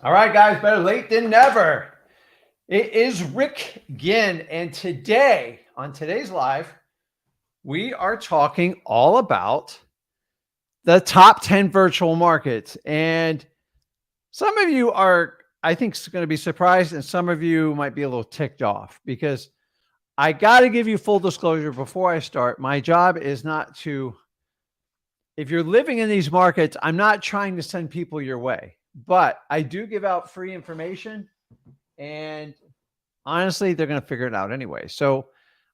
All right, guys, better late than never. It is Rick Ginn, and today, on today's live, we are talking all about the top 10 virtual markets. And some of you are, I think, going to be surprised, and some of you might be a little ticked off because I got to give you full disclosure before I start. My job is not to, if you're living in these markets, I'm not trying to send people your way, but I do give out free information, and honestly, they're going to figure it out anyway. So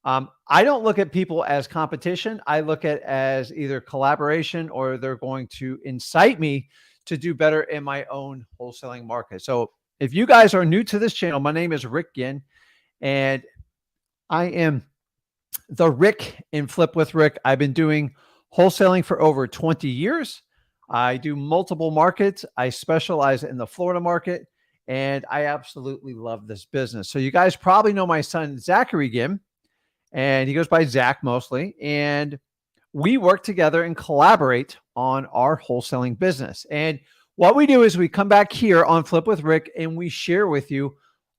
I don't look at people as competition. I look at as either collaboration or they're going to incite me to do better in my own wholesaling market. So if you guys are new to this channel, my name is Rick Ginn, and I am the Rick in Flip with Rick. I've been doing wholesaling for over 20 years. I do multiple markets. I specialize in the Florida market, and I absolutely love this business. So you guys probably know my son, Zachary Ginn, and he goes by Zach mostly. And we work together and collaborate on our wholesaling business. And what we do is we come back here on Flip with Rick and we share with you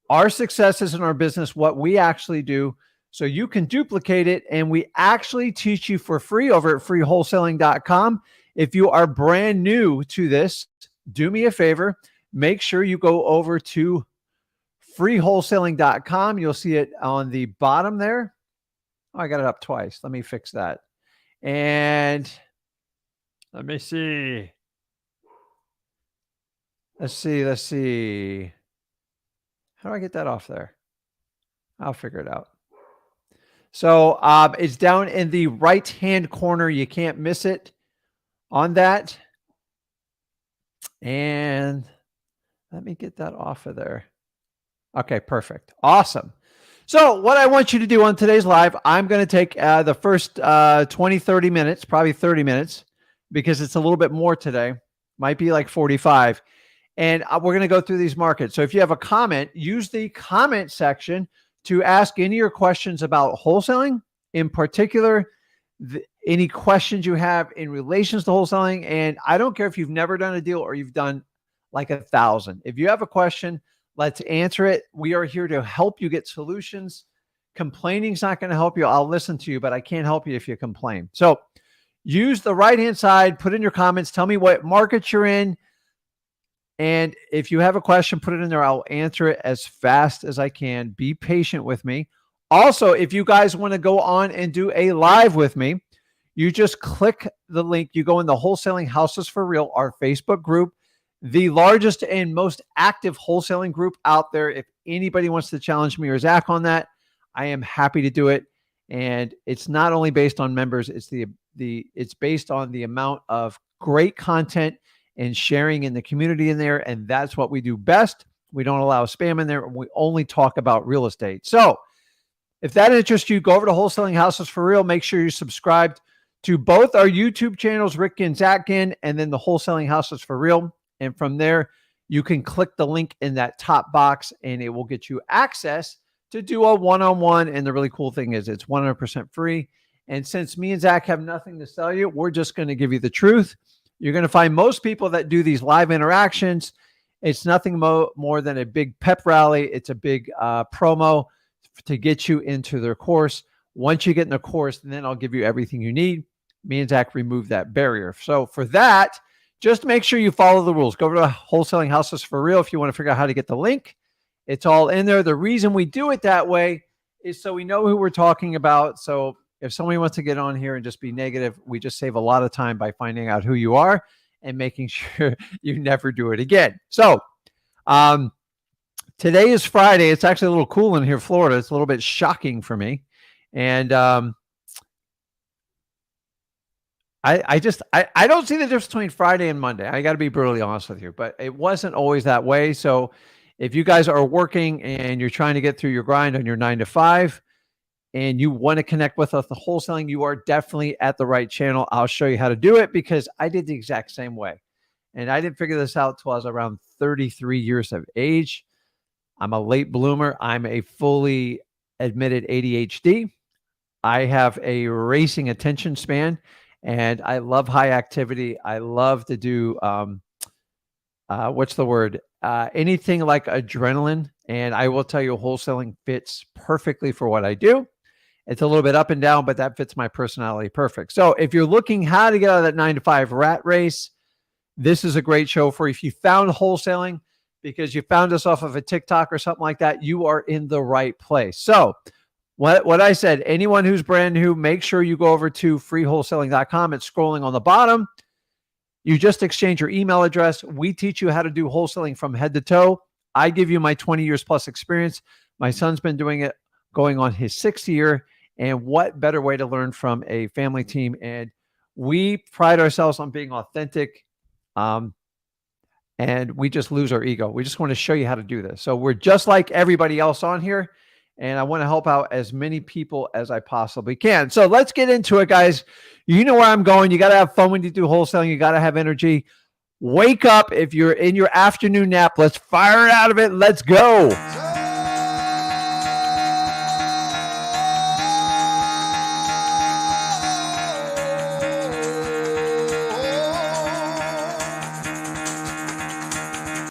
our successes in our business, what we actually do, so you can duplicate it. And we actually teach you for free over at freewholesaling.com. If you are brand new to this, do me a favor. Make sure you go over to freewholesaling.com. You'll see it on the bottom there. Oh, I got it up twice. Let me fix that. And let me see. Let's see. How do I get that off there? I'll figure it out. So it's down in the right-hand corner. You can't miss it on that. And let me get that off of there. Okay, perfect. Awesome. So what I want you to do on today's live, I'm going to take the first 20, 30 minutes, probably 30 minutes, because it's a little bit more today. Might be like 45. And we're going to go through these markets. So if you have a comment, use the comment section to ask any of your questions about wholesaling, in particular, any questions you have in relations to wholesaling. And I don't care if you've never done a deal or you've done like 1,000. If you have a question, let's answer it. We are here to help you get solutions. Complaining is not going to help you. I'll listen to you, but I can't help you if you complain. So use the right-hand side, put in your comments, tell me what market you're in. And if you have a question, put it in there. I'll answer it as fast as I can. Be patient with me. Also, if you guys want to go on and do a live with me, you just click the link. You go in the Wholesaling Houses for Real, our Facebook group, the largest and most active wholesaling group out there. If anybody wants to challenge me or Zach on that, I am happy to do it. And it's not only based on members, it's based on the amount of great content and sharing in the community in there. And that's what we do best. We don't allow spam in there. We only talk about real estate. So if that interests you, go over to Wholesaling Houses for Real. Make sure you're subscribed to both our YouTube channels, Rick and Zach Ginn, and then the Wholesaling Houses for Real. And from there, you can click the link in that top box and it will get you access to do a one-on-one. And the really cool thing is it's 100% free. And since me and Zach have nothing to sell you, we're just going to give you the truth. You're going to find most people that do these live interactions, it's nothing more than a big pep rally. It's a big promo to get you into their course. Once you get in the course, then I'll give you everything you need. Me and Zach remove that barrier. So for that, just make sure you follow the rules. Go over to Wholesaling Houses for Real if you want to figure out how to get the link. It's all in there. The reason we do it that way is so we know who we're talking about. So if somebody wants to get on here and just be negative, we just save a lot of time by finding out who you are and making sure you never do it again. So today is Friday. It's actually a little cool in here, Florida. It's a little bit shocking for me. And I don't see the difference between Friday and Monday. I got to be brutally honest with you, but it wasn't always that way. So if you guys are working and you're trying to get through your grind on your 9 to 5 and you want to connect with us, the wholesaling, you are definitely at the right channel. I'll show you how to do it because I did the exact same way. And I didn't figure this out till I was around 33 years of age. I'm a late bloomer. I'm a fully admitted ADHD. I have a racing attention span. And I love high activity. I love to do what's the word? Anything like adrenaline. And I will tell you, wholesaling fits perfectly for what I do. It's a little bit up and down, but that fits my personality perfect. So if you're looking how to get out of that 9 to 5 rat race, this is a great show for you. If you found wholesaling because you found us off of a TikTok or something like that, you are in the right place. So what I said, anyone who's brand new, make sure you go over to freewholesaling.com. It's scrolling on the bottom. You just exchange your email address. We teach you how to do wholesaling from head to toe. I give you my 20 years plus experience. My son's been doing it going on his 6th year. And what better way to learn from a family team? And we pride ourselves on being authentic. And we just lose our ego. We just want to show you how to do this. So we're just like everybody else on here. And I want to help out as many people as I possibly can. So let's get into it, guys. You know where I'm going. You got to have fun when you do wholesaling. You got to have energy. Wake up. If you're in your afternoon nap, let's fire it out of it. Let's go.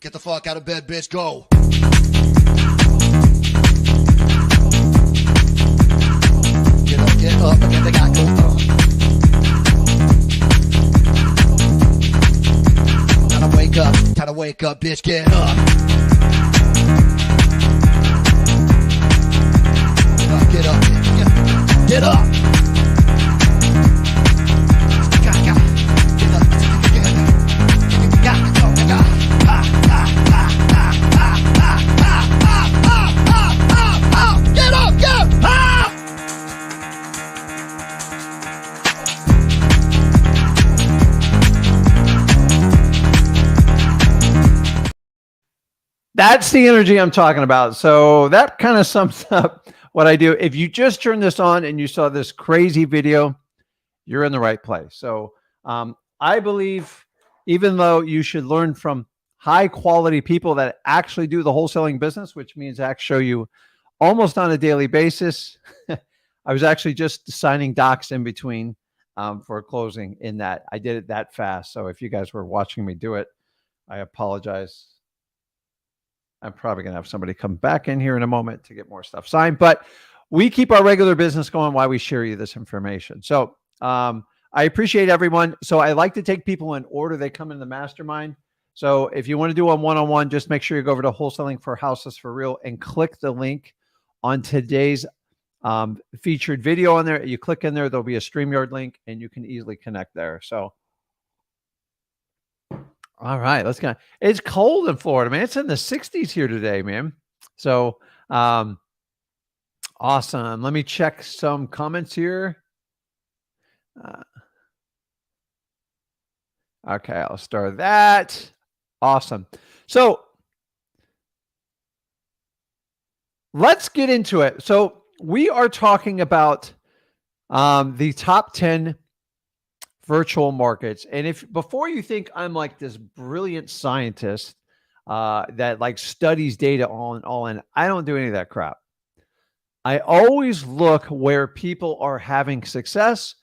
Get the fuck out of bed, bitch. Go. Get up, and get the guy go. Gotta wake up, bitch. Get up. Get up. Get up. That's the energy I'm talking about. So that kind of sums up what I do. If you just turned this on and you saw this crazy video, you're in the right place. So I believe even though you should learn from high quality people that actually do the wholesaling business, which means I show you almost on a daily basis. I was actually just signing docs in between for a closing in that. I did it that fast. So if you guys were watching me do it, I apologize. I'm probably going to have somebody come back in here in a moment to get more stuff signed, but we keep our regular business going while we share you this information. So I appreciate everyone. So I like to take people in order they come in the mastermind. So if you want to do a one-on-one, just make sure you go over to Wholesaling for Houses for Real and click the link on today's featured video on there. You click in there, there'll be a StreamYard link and you can easily connect there. So all right, let's go. It's cold in Florida, man. It's in the 60s here today, man. So awesome. Let me check some comments here. Okay, I'll start that. Awesome. So let's get into it. So we are talking about the top 10 virtual markets. And if before you think I'm like this brilliant scientist that like studies data on all in, I don't do any of that crap. I always look where people are having success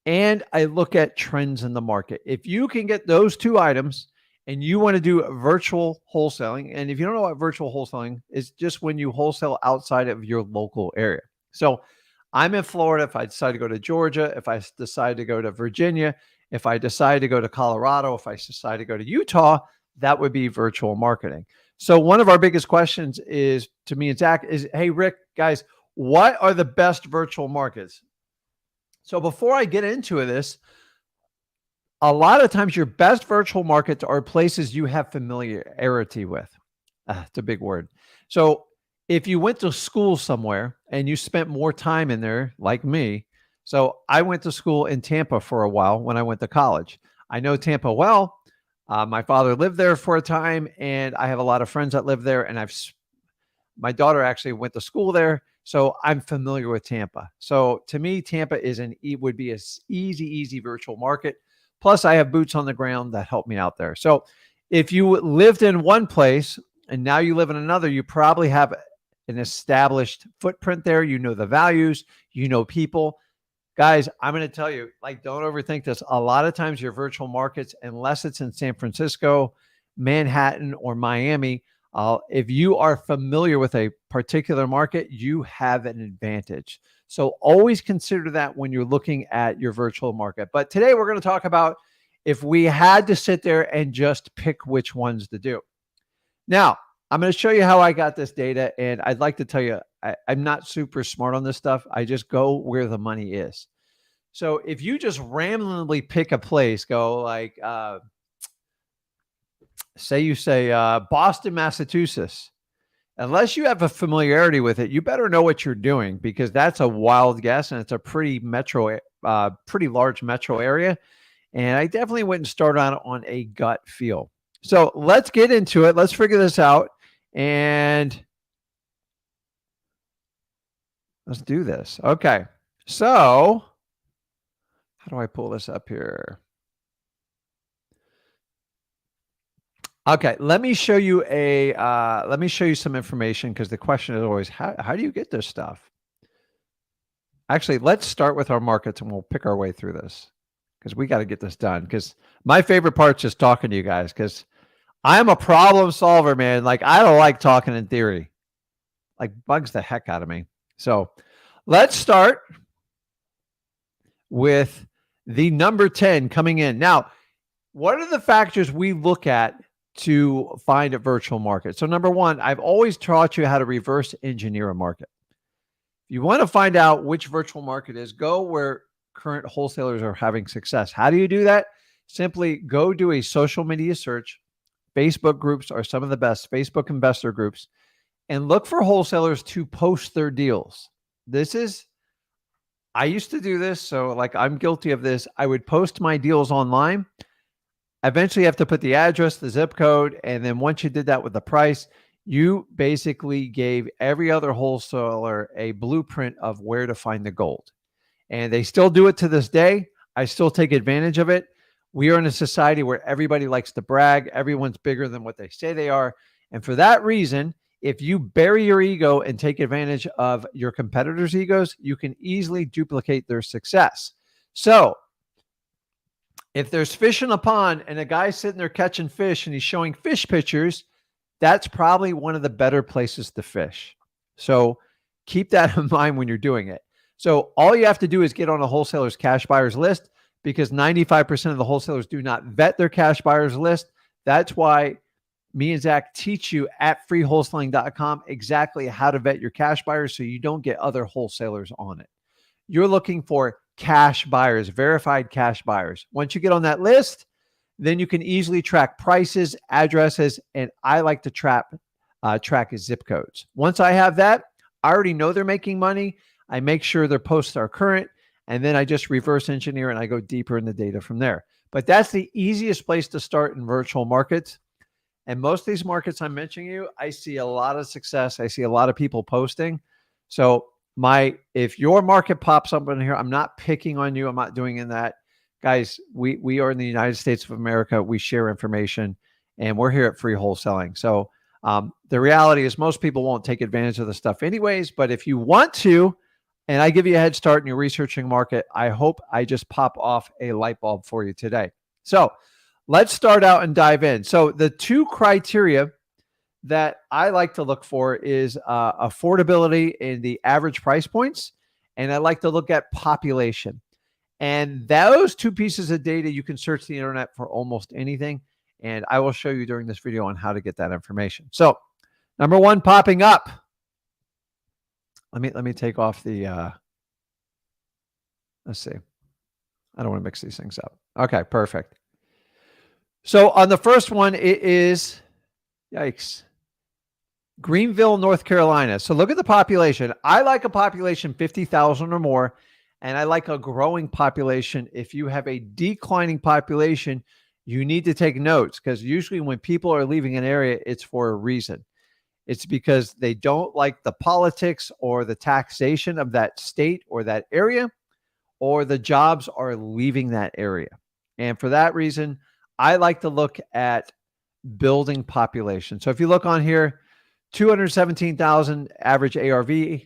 and I look at trends in the market. If you can get those two items and you want to do virtual wholesaling, and if you don't know what virtual wholesaling is, just when you wholesale outside of your local area. So I'm in Florida. If I decide to go to Georgia, if I decide to go to Virginia, if I decide to go to Colorado, if I decide to go to Utah, that would be virtual marketing. So one of our biggest questions is to me and Zach is, hey, Rick, guys, what are the best virtual markets? So before I get into this, a lot of times your best virtual markets are places you have familiarity with. It's a big word. So if you went to school somewhere and you spent more time in there, like me. So I went to school in Tampa for a while when I went to college. I know Tampa well. My father lived there for a time and I have a lot of friends that live there, and my daughter actually went to school there. So I'm familiar with Tampa. So to me, Tampa would be an easy virtual market. Plus I have boots on the ground that help me out there. So if you lived in one place and now you live in another, you probably have an established footprint there. You know the values, you know people. Guys, I'm going to tell you, like, don't overthink this. A lot of times your virtual markets, unless it's in San Francisco, Manhattan or Miami, if you are familiar with a particular market, you have an advantage. So always consider that when you're looking at your virtual market. But today we're going to talk about if we had to sit there and just pick which ones to do. Now, I'm going to show you how I got this data. And I'd like to tell you, I'm not super smart on this stuff. I just go where the money is. So if you just randomly pick a place, go like, say Boston, Massachusetts, unless you have a familiarity with it, you better know what you're doing, because that's a wild guess and it's a pretty large metro area. And I definitely wouldn't start on a gut feel. So let's get into it. Let's figure this out and let's do this. Okay. So how do I pull this up here? Okay, let me show you some information, because the question is always, how do you get this stuff? Actually, let's start with our markets and we'll pick our way through this, because we got to get this done. Because my favorite part is just talking to you guys, because I'm a problem solver, man. Like, I don't like talking in theory. Like, bugs the heck out of me. So let's start with the number 10 coming in. Now, what are the factors we look at to find a virtual market? So number one, I've always taught you how to reverse engineer a market. If you want to find out which virtual market is, go where current wholesalers are having success. How do you do that? Simply go do a social media search. Facebook groups are some of the best, Facebook investor groups, and look for wholesalers to post their deals. I used to do this, so like I'm guilty of this. I would post my deals online. Eventually you have to put the address, the zip code, and then once you did that with the price, you basically gave every other wholesaler a blueprint of where to find the gold. And they still do it to this day. I still take advantage of it. We are in a society where everybody likes to brag. Everyone's bigger than what they say they are. And for that reason, if you bury your ego and take advantage of your competitors' egos, you can easily duplicate their success. So if there's fish in a pond and a guy's sitting there catching fish and he's showing fish pictures, that's probably one of the better places to fish. So keep that in mind when you're doing it. So all you have to do is get on a wholesaler's cash buyers list, because 95% of the wholesalers do not vet their cash buyers list. That's why me and Zach teach you at freewholesaling.com exactly how to vet your cash buyers so you don't get other wholesalers on it. You're looking for cash buyers, verified cash buyers. Once you get on that list, then you can easily track prices, addresses, and I like to track zip codes. Once I have that, I already know they're making money. I make sure their posts are current, and then I just reverse engineer and I go deeper in the data from there. But that's the easiest place to start in virtual markets. And most of these markets I'm mentioning you, I see a lot of success. I see a lot of people posting. So if your market pops up in here, I'm not picking on you. I'm not doing in that. Guys, we are in the United States of America. We share information, and we're here at Free Wholesaling. So the reality is most people won't take advantage of the stuff anyways. But if you want to, and I give you a head start in your researching market, I hope I just pop off a light bulb for you today. So let's start out and dive in. So the two criteria that I like to look for is affordability in the average price points, and I like to look at population. And those two pieces of data, you can search the internet for almost anything, and I will show you during this video on how to get that information. So number one popping up. Let me take off the, let's see. I don't want to mix these things up. Okay, perfect. So on the first one, it is, yikes, Greenville, North Carolina. So look at the population. I like a population 50,000 or more, and I like a growing population. If you have a declining population, you need to take notes, because usually when people are leaving an area, it's for a reason. It's because they don't like the politics or the taxation of that state or that area, or the jobs are leaving that area. And for that reason, I like to look at building population. So if you look on here, 217,000 average ARV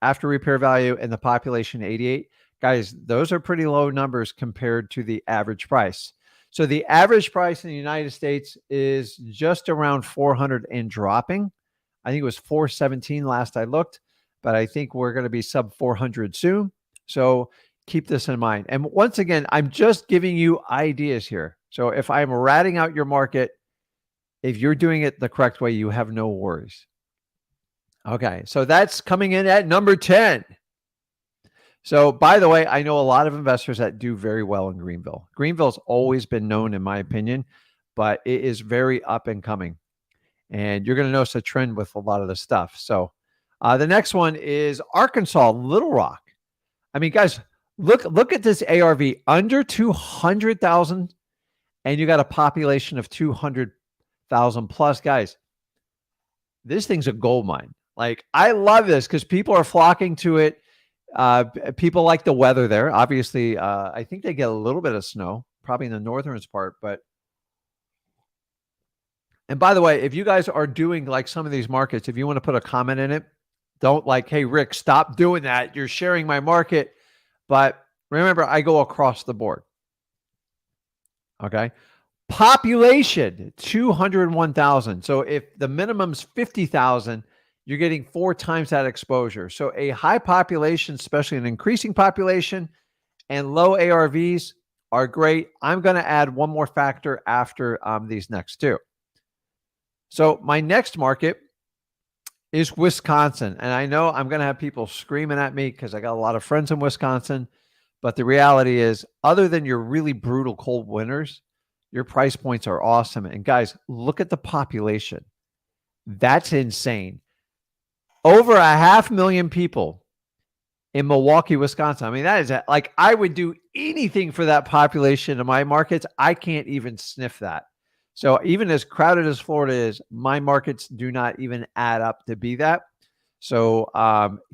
after repair value, and the population 88. Guys, those are pretty low numbers compared to the average price. So the average price in the United States is just around 400 and dropping. I think it was 417 last I looked, but I think we're going to be sub 400 soon. So keep this in mind. And once again, I'm just giving you ideas here. So if I'm ratting out your market, if you're doing it the correct way, you have no worries. Okay, so that's coming in at number 10. So, by the way, I know a lot of investors that do very well in Greenville. Greenville's always been known, in my opinion, but it is very up and coming. And you're going to notice a trend with a lot of the stuff. So, the next one is Arkansas, Little Rock. I mean, guys, look at this ARV under 200,000, and you got a population of 200,000 plus. Guys, this thing's a gold mine. Like, I love this because people are flocking to it. People like the weather there. Obviously, I think they get a little bit of snow, probably in the northern part. And by the way, if you guys are doing like some of these markets, if you want to put a comment in it, don't like, hey, Rick, stop doing that. You're sharing my market. But remember, I go across the board. Okay. Population, 201,000. So if the minimum's 50,000, you're getting 4 times that exposure. So a high population, especially an increasing population, and low ARVs are great. I'm going to add one more factor after these next two. So my next market is Wisconsin. And I know I'm going to have people screaming at me because I got a lot of friends in Wisconsin. But the reality is, other than your really brutal cold winters, your price points are awesome. And guys, look at the population. That's insane. Over 500,000 people in Milwaukee, Wisconsin. I mean, that is like, I would do anything for that population in my markets. I can't even sniff that. So even as crowded as Florida is, my markets do not even add up to be that. So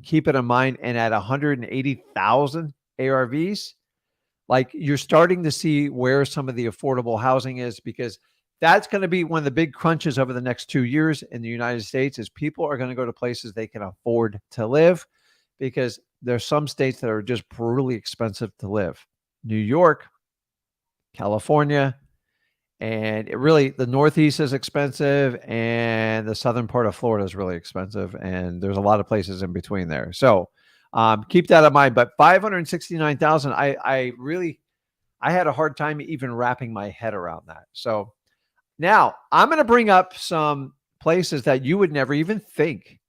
keep it in mind. And at 180,000 ARVs, like, you're starting to see where some of the affordable housing is, because that's going to be one of the big crunches over the next 2 years in the United States, is people are going to go to places they can afford to live, because there's some states that are just brutally expensive to live. New York, California, and the Northeast is expensive, and the southern part of Florida is really expensive, and there's a lot of places in between there. So keep that in mind. But 569,000, I had a hard time even wrapping my head around that. So now I'm going to bring up some places that you would never even think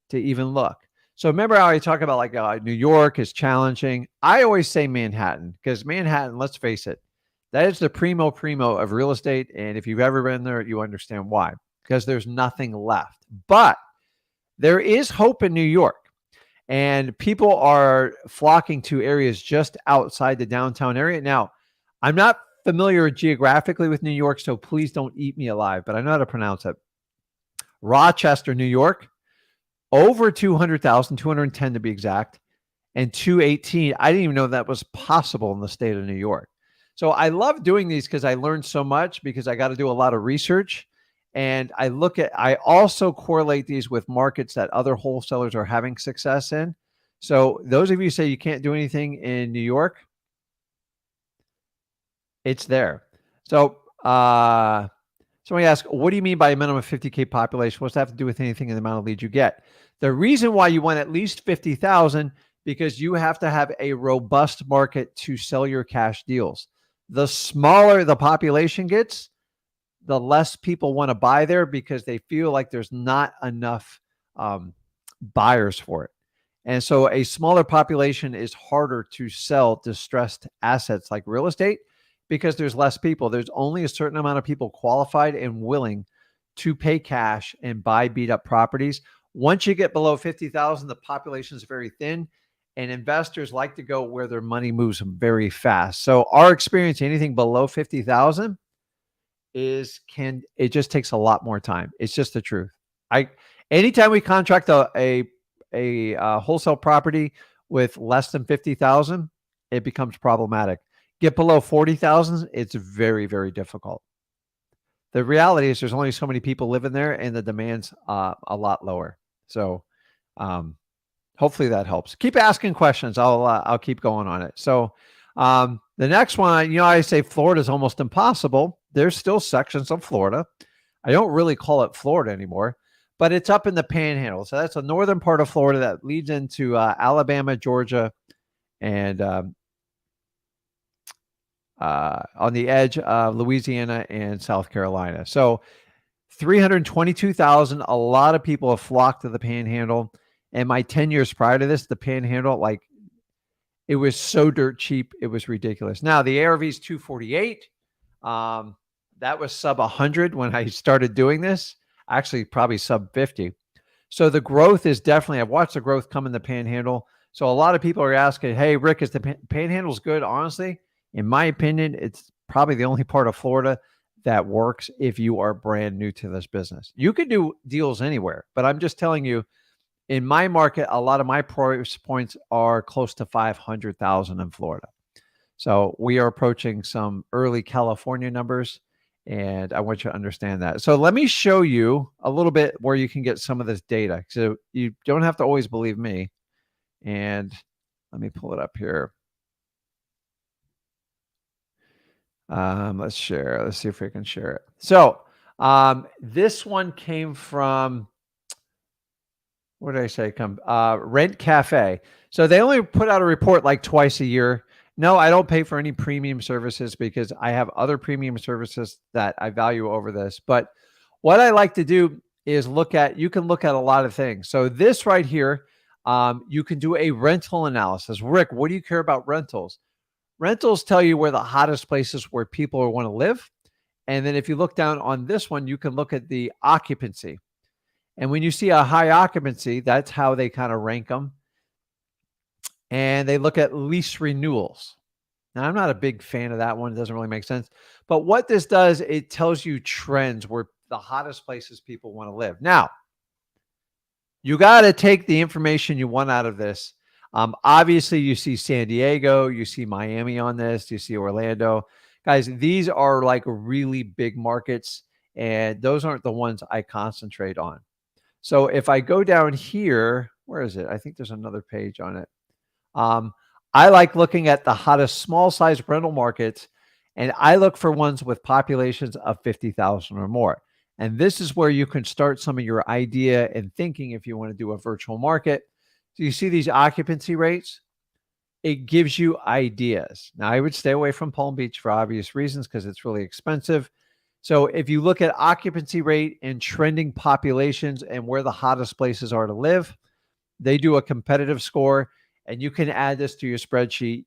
to even look. So remember how I talk about like New York is challenging? I always say Manhattan, because Manhattan, let's face it, that is the primo of real estate. And if you've ever been there, you understand why, because there's nothing left. But there is hope in New York, and people are flocking to areas just outside the downtown area. Now, I'm not familiar geographically with New York, so please don't eat me alive, but I know how to pronounce it. Rochester, New York, over 200,000, 210 to be exact, and 218. I didn't even know that was possible in the state of New York. So I love doing these because I learned so much, because I got to do a lot of research. And I also correlate these with markets that other wholesalers are having success in. So those of you say you can't do anything in New York, it's there. So somebody asked, what do you mean by a minimum of 50K population? What's that have to do with anything in the amount of leads you get? The reason why you want at least 50,000, because you have to have a robust market to sell your cash deals. The smaller the population gets, the less people want to buy there, because they feel like there's not enough buyers for it. And so a smaller population is harder to sell distressed assets like real estate, because there's less people. There's only a certain amount of people qualified and willing to pay cash and buy beat up properties. Once you get below 50,000, the population is very thin, and investors like to go where their money moves very fast. So our experience, anything below 50,000 it just takes a lot more time. It's just the truth. Anytime we contract a wholesale property with less than 50,000, it becomes problematic. Get below 40,000, it's very, very difficult. The reality is there's only so many people living there, and the demand's a lot lower. So hopefully that helps. Keep asking questions. I'll keep going on it. So The next one, I say Florida is almost impossible. There's still sections of Florida. I don't really call it Florida anymore, but it's up in the Panhandle. So that's the northern part of Florida that leads into Alabama, Georgia, and on the edge of Louisiana and South Carolina. So 322,000. A lot of people have flocked to the Panhandle. And my 10 years prior to this, the Panhandle, like, it was so dirt cheap. It was ridiculous. Now the ARV is 248. That was sub 100 when I started doing this. Actually, probably sub 50. So the growth is definitely, I've watched the growth come in the Panhandle. So a lot of people are asking, hey, Rick, is the Panhandle's good? Honestly, in my opinion, it's probably the only part of Florida that works if you are brand new to this business. You could do deals anywhere, but I'm just telling you, in my market, a lot of my price points are close to 500,000 in Florida. So we are approaching some early California numbers, and I want you to understand that. So let me show you a little bit where you can get some of this data. So you don't have to always believe me. And let me pull it up here. Let's share. Let's see if we can share it. So this one came from, what did I say? Rent Cafe. So they only put out a report like twice a year. No, I don't pay for any premium services because I have other premium services that I value over this. But what I like to do is you can look at a lot of things. So this right here, you can do a rental analysis. Rick, what do you care about rentals? Rentals tell you where the hottest places where people want to live. And then if you look down on this one, you can look at the occupancy. And when you see a high occupancy, that's how they kind of rank them. And they look at lease renewals. Now, I'm not a big fan of that one. It doesn't really make sense. But what this does, it tells you trends where the hottest places people want to live. Now, you got to take the information you want out of this. Obviously, you see San Diego, you see Miami on this, you see Orlando. Guys, these are like really big markets, and those aren't the ones I concentrate on. So if I go down here, where is it? I think there's another page on it. I like looking at the hottest small size rental markets, and I look for ones with populations of 50,000 or more. And this is where you can start some of your idea and thinking if you want to do a virtual market. So you see these occupancy rates? It gives you ideas. Now, I would stay away from Palm Beach for obvious reasons because it's really expensive. So if you look at occupancy rate and trending populations and where the hottest places are to live, they do a competitive score, and you can add this to your spreadsheet.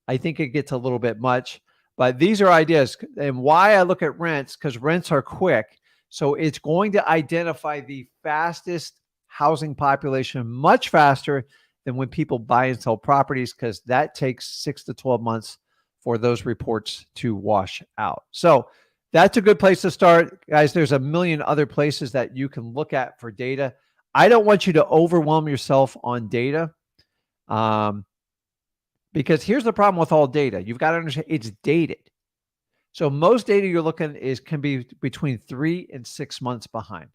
I think it gets a little bit much, but these are ideas. And why I look at rents, because rents are quick. So it's going to identify the fastest housing population much faster than when people buy and sell properties, because that takes 6 to 12 months for those reports to wash out. So that's a good place to start. Guys, there's a million other places that you can look at for data. I don't want you to overwhelm yourself on data, because here's the problem with all data. You've got to understand it's dated. So most data you're looking can be between 3 and 6 months behind.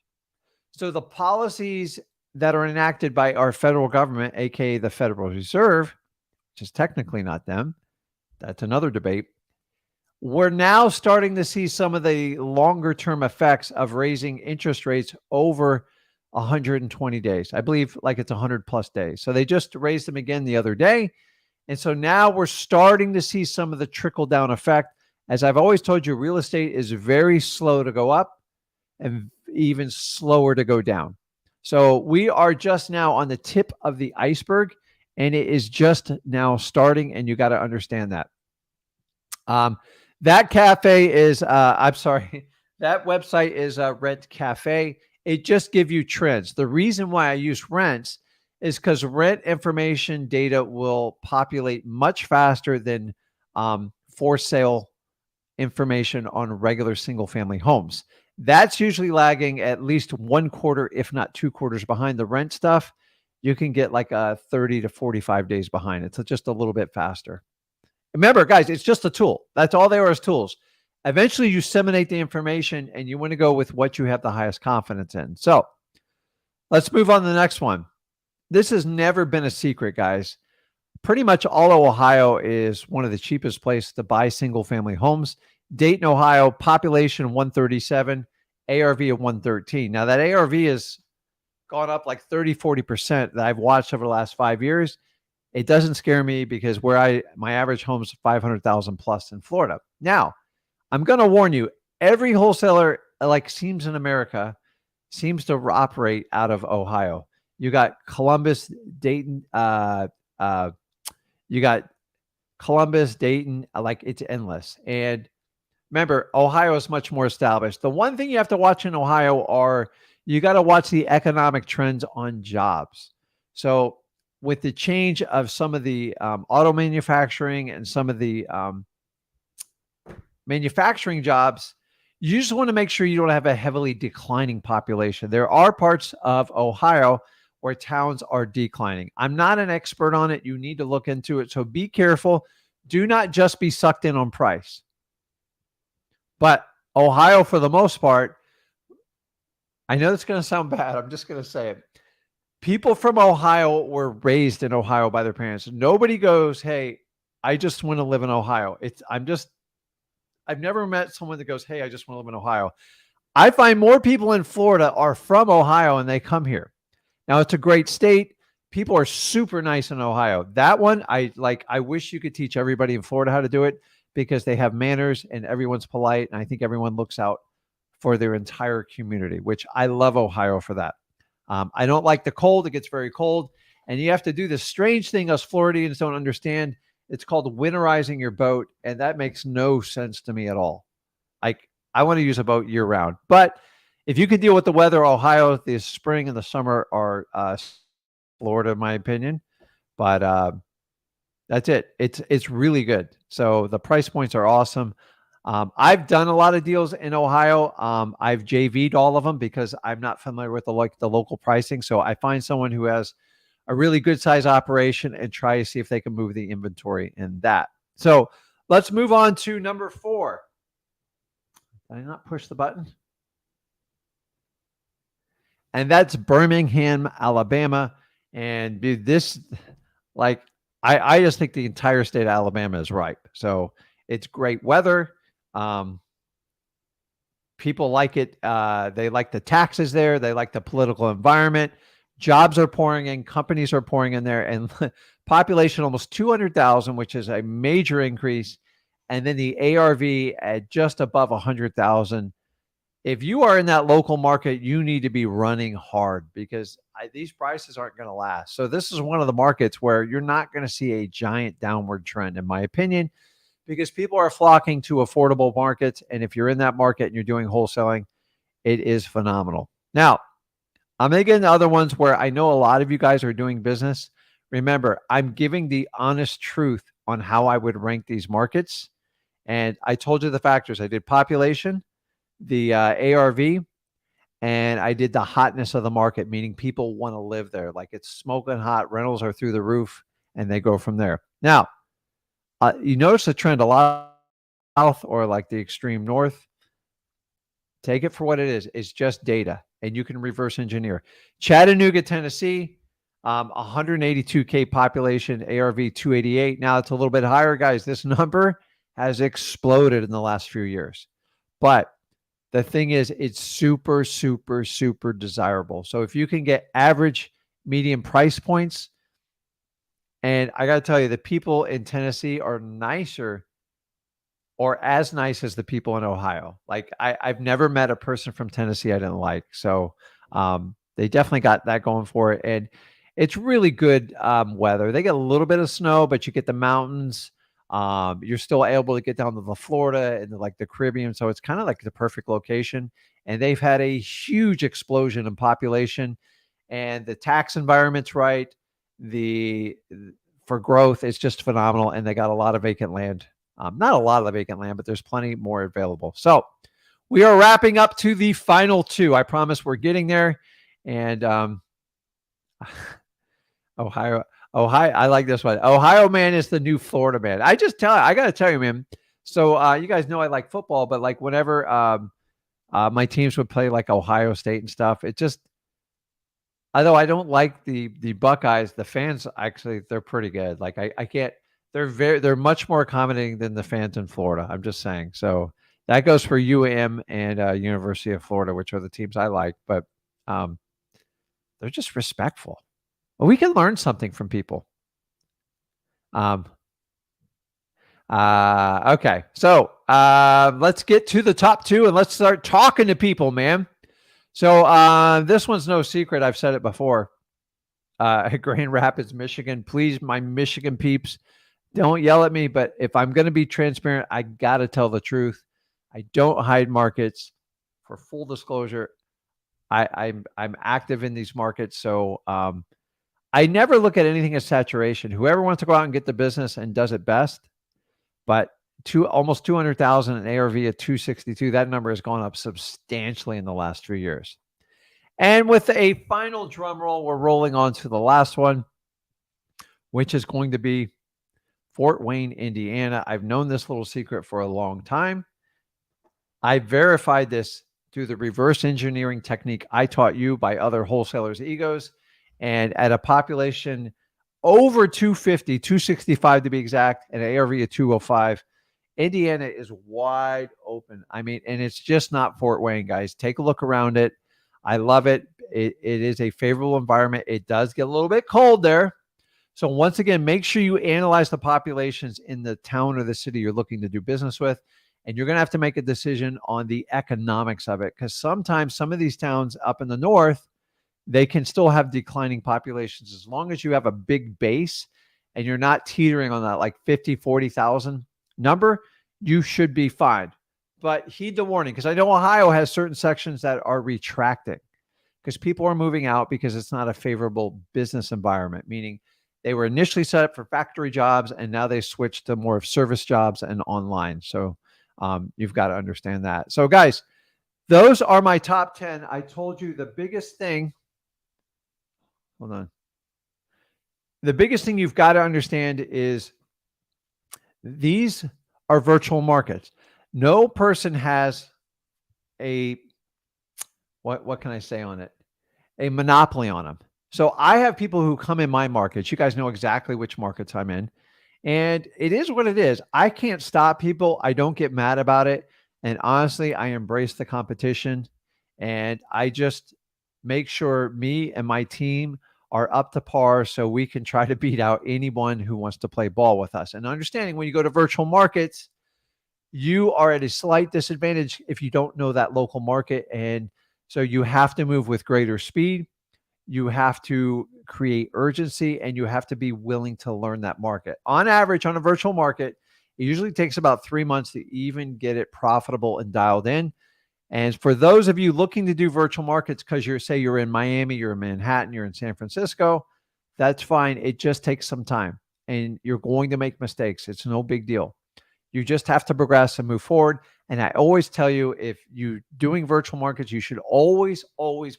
So the policies that are enacted by our federal government, aka the Federal Reserve, which is technically not them, that's another debate. We're now starting to see some of the longer term effects of raising interest rates over 120 days. I believe like it's 100 plus days. So they just raised them again the other day. And so now we're starting to see some of the trickle down effect. As I've always told you, real estate is very slow to go up and even slower to go down. So we are just now on the tip of the iceberg, and it is just now starting, and you got to understand that. That cafe is, I'm sorry, that website is Rent Cafe. It just gives you trends. The reason why I use rents is because rent information data will populate much faster than for sale information on regular single family homes. That's usually lagging at least 1 quarter, if not 2 quarters behind. The rent stuff, you can get like 30 to 45 days behind. It's just a little bit faster. Remember, guys, it's just a tool. That's all they are, is tools. Eventually, you disseminate the information, and you want to go with what you have the highest confidence in. So let's move on to the next one. This has never been a secret, guys. pretty much all of Ohio is one of the cheapest places to buy single family homes. Dayton, Ohio, population 137, ARV of 113. Now that ARV has gone up like 30-40% that I've watched over the last 5 years. It doesn't scare me because my average home is 500,000 plus in Florida. Now, I'm going to warn you, every wholesaler seems in America seems to operate out of Ohio. You got Columbus, Dayton, you got Columbus, Dayton, it's endless. And remember, Ohio is much more established. The one thing you have to watch in Ohio you got to watch the economic trends on jobs. So with the change of some of the auto manufacturing and some of the manufacturing jobs, you just want to make sure you don't have a heavily declining population. There are parts of Ohio where towns are declining. I'm not an expert on it. You need to look into it. So be careful. Do not just be sucked in on price. But Ohio, for the most part, I know it's going to sound bad. I'm just going to say it. People from Ohio were raised in Ohio by their parents. Nobody goes, hey, I just want to live in Ohio. I've never met someone that goes, hey, I just want to live in Ohio. I find more people in Florida are from Ohio and they come here. Now, it's a great state. People are super nice in Ohio. That one, I wish you could teach everybody in Florida how to do it because they have manners and everyone's polite. And I think everyone looks out for their entire community, which I love Ohio for that. I don't like the cold. It gets very cold. And you have to do this strange thing us Floridians don't understand. It's called winterizing your boat. And that makes no sense to me at all. I want to use a boat year round. But if you can deal with the weather, Ohio, the spring and the summer are Florida, in my opinion. But that's it. It's really good. So the price points are awesome. I've done a lot of deals in Ohio. I've JV'd all of them because I'm not familiar with the local pricing. So I find someone who has a really good size operation and try to see if they can move the inventory in that. So let's move on to number 4. Did I not push the button? And that's Birmingham, Alabama. And dude, this, I just think the entire state of Alabama is ripe. So it's great weather. People like it. They like the taxes there. They like the political environment. Jobs are pouring in. Companies are pouring in there. And population almost 200,000, which is a major increase. And then the ARV at just above 100,000. If you are in that local market, you need to be running hard because these prices aren't going to last. So this is one of the markets where you're not going to see a giant downward trend, in my opinion, because people are flocking to affordable markets. And if you're in that market and you're doing wholesaling, it is phenomenal. Now, I'm going to get into other ones where I know a lot of you guys are doing business. Remember, I'm giving the honest truth on how I would rank these markets. And I told you the factors. I did population, the ARV, and I did the hotness of the market, meaning people want to live there. Like it's smoking hot, rentals are through the roof, and they go from there. Now, you notice a trend a lot south or like the extreme north. Take it for what it is. It's just data, and you can reverse engineer. Chattanooga, Tennessee, 182K population, ARV 288. Now it's a little bit higher, guys. This number has exploded in the last few years. But the thing is, it's super, super, super desirable. So if you can get average, medium price points, and I got to tell you, the people in Tennessee are nicer or as nice as the people in Ohio. Like I've never met a person from Tennessee I didn't like. So they definitely got that going for it. And it's really good weather. They get a little bit of snow, but you get the mountains. You're still able to get down to the Florida and the Caribbean. So it's kind of like the perfect location. And they've had a huge explosion in population and the tax environment's right. For growth, it's just phenomenal. And they got a lot of vacant land. Not a lot of the vacant land, but there's plenty more available. So we are wrapping up to the final 2. I promise we're getting there. And Ohio, I like this one. Ohio man is the new Florida man. I got to tell you, man. So you guys know I like football, but like whenever my teams would play like Ohio State and stuff, Although I don't like the Buckeyes, the fans actually they're pretty good. Like I can't. They're much more accommodating than the fans in Florida. I'm just saying. So that goes for UM and University of Florida, which are the teams I like. But um, they're just respectful. Well, we can learn something from people. Um, okay, so let's get to the top two and let's start talking to people, man. So this one's no secret. I've said it before. Grand Rapids, Michigan. Please, my Michigan peeps, don't yell at me. But if I'm going to be transparent, I got to tell the truth. I don't hide markets. For full disclosure, I'm active in these markets, so I never look at anything as saturation. Whoever wants to go out and get the business and does it best, but almost 200,000 in ARV at 262. That number has gone up substantially in the last 3 years. And with a final drum roll, we're rolling on to the last one, which is going to be Fort Wayne, Indiana. I've known this little secret for a long time. I verified this through the reverse engineering technique I taught you by other wholesalers' egos. And at a population over 250, 265 to be exact, and an ARV of 205, Indiana is wide open. I mean, and it's just not Fort Wayne, guys. Take a look around it. I love it. It is a favorable environment. It does get a little bit cold there. So once again, make sure you analyze the populations in the town or the city you're looking to do business with. And you're going to have to make a decision on the economics of it, because sometimes some of these towns up in the north, they can still have declining populations. As long as you have a big base and you're not teetering on that like 50, 40,000 number, you should be fine. But heed the warning, because I know Ohio has certain sections that are retracting because people are moving out because it's not a favorable business environment, meaning they were initially set up for factory jobs and now they switched to more of service jobs and online. So you've got to understand that. So guys, those are my top 10. I told you the biggest thing. Hold on. The biggest thing you've got to understand is these are virtual markets. No person has a, what can I say on it? A monopoly on them. So I have people who come in my markets. You guys know exactly which markets I'm in. And it is what it is. I can't stop people. I don't get mad about it. And honestly, I embrace the competition. And I just make sure me and my team are up to par so we can try to beat out anyone who wants to play ball with us. And understanding when you go to virtual markets, you are at a slight disadvantage if you don't know that local market. And so you have to move with greater speed. You have to create urgency and you have to be willing to learn that market. On average, on a virtual market, it usually takes about 3 months to even get it profitable and dialed in. And for those of you looking to do virtual markets, because you're in Miami, you're in Manhattan, you're in San Francisco, that's fine. It just takes some time and you're going to make mistakes. It's no big deal. You just have to progress and move forward. And I always tell you, if you're doing virtual markets, you should always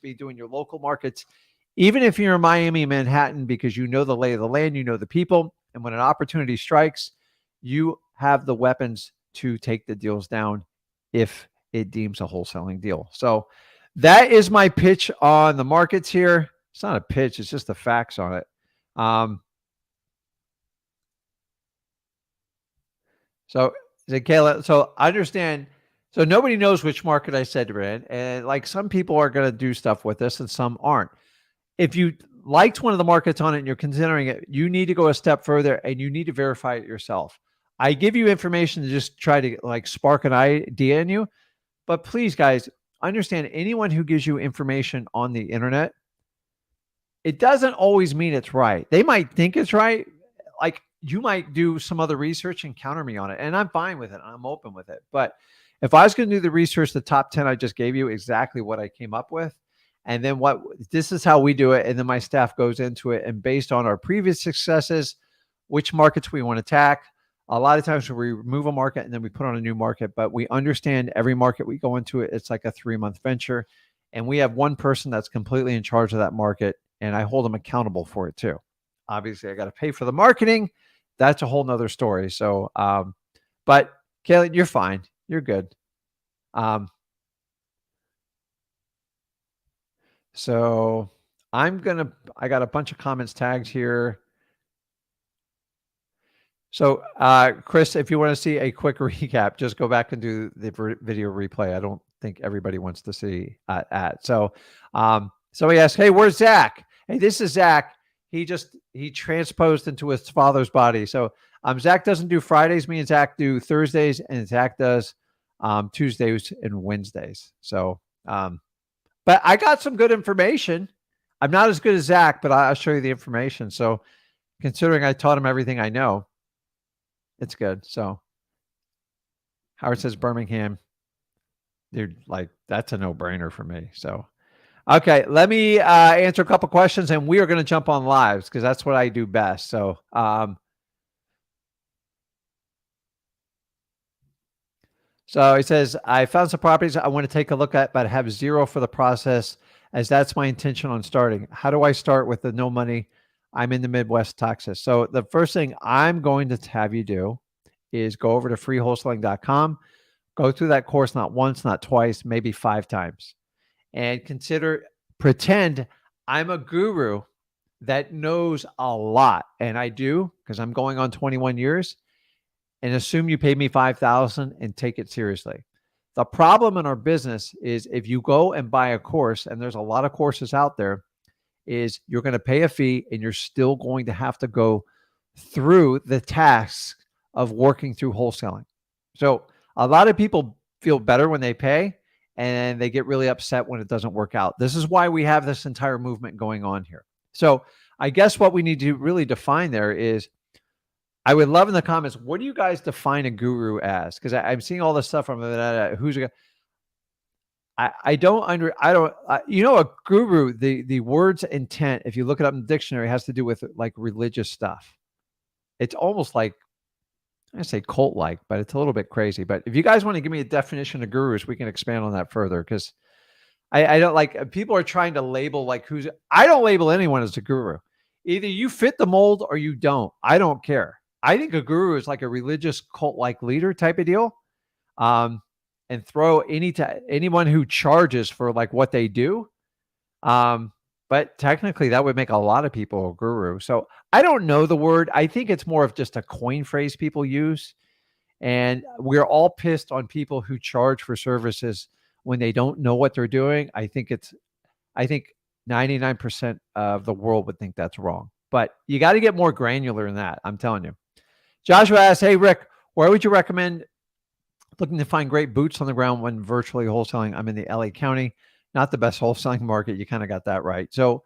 be doing your local markets, even if you're in Miami, Manhattan, because you know the lay of the land, you know the people. And when an opportunity strikes, you have the weapons to take the deals down if it deems a wholesaling deal. So that is my pitch on the markets here. It's not a pitch, it's just the facts on it. So Kayla, so I understand. So nobody knows which market I said we're in. And like some people are going to do stuff with this and some aren't. If you liked one of the markets on it and you're considering it, you need to go a step further and you need to verify it yourself. I give you information to just try to like spark an idea in you. But please, guys, understand anyone who gives you information on the internet, it doesn't always mean it's right. They might think it's right. Like you might do some other research and counter me on it. And I'm fine with it. I'm open with it. But if I was going to do the research, the top 10 I just gave you, exactly what I came up with. And then this is how we do it. And then my staff goes into it. And based on our previous successes, which markets we want to attack. A lot of times we remove a market and then we put on a new market, but we understand every market we go into it's like a 3-month venture. And we have one person that's completely in charge of that market. And I hold them accountable for it too. Obviously I got to pay for the marketing. That's a whole nother story. So, but Kaylee, you're fine. You're good. So I got a bunch of comments tagged here. So, Chris, if you want to see a quick recap, just go back and do the video replay. I don't think everybody wants to see at. So, somebody asked, "Hey, where's Zach?" Hey, this is Zach. He transposed into his father's body. So, Zach doesn't do Fridays. Me and Zach do Thursdays, and Zach does Tuesdays and Wednesdays. So, but I got some good information. I'm not as good as Zach, but I'll show you the information. So, considering I taught him everything I know, it's good. So Howard says Birmingham. Dude, like that's a no-brainer for me. So, okay, let me answer a couple questions, and we are going to jump on lives because that's what I do best. So, so he says, I found some properties I want to take a look at, but have zero for the process as that's my intention on starting. How do I start with the no money? I'm in the Midwest, Texas. So the first thing I'm going to have you do is go over to freewholesaling.com, go through that course not once, not twice, maybe 5 times, and pretend I'm a guru that knows a lot. And I do because I'm going on 21 years. And assume you paid me $5,000 and take it seriously. The problem in our business is if you go and buy a course, and there's a lot of courses out there, is you're going to pay a fee and you're still going to have to go through the tasks of working through wholesaling. So a lot of people feel better when they pay and they get really upset when it doesn't work out. This is why we have this entire movement going on here. So I guess what we need to really define there is, I would love in the comments, what do you guys define a guru as? Because I'm seeing all this stuff from who's a I don't a guru, the word's intent, if you look it up in the dictionary, has to do with like religious stuff. It's almost like, I say cult like, but it's a little bit crazy. But if you guys want to give me a definition of gurus, we can expand on that further because I don't like people are trying to label like I don't label anyone as a guru. Either you fit the mold or you don't. I don't care. I think a guru is like a religious cult-like leader type of deal, and throw anyone who charges for like what they do. But technically, that would make a lot of people a guru. So I don't know the word. I think it's more of just a coin phrase people use, and we're all pissed on people who charge for services when they don't know what they're doing. I think 99% of the world would think that's wrong. But you got to get more granular than that. I'm telling you. Joshua asks, hey, Rick, where would you recommend looking to find great boots on the ground when virtually wholesaling? I'm in the LA County, not the best wholesaling market. You kind of got that right. So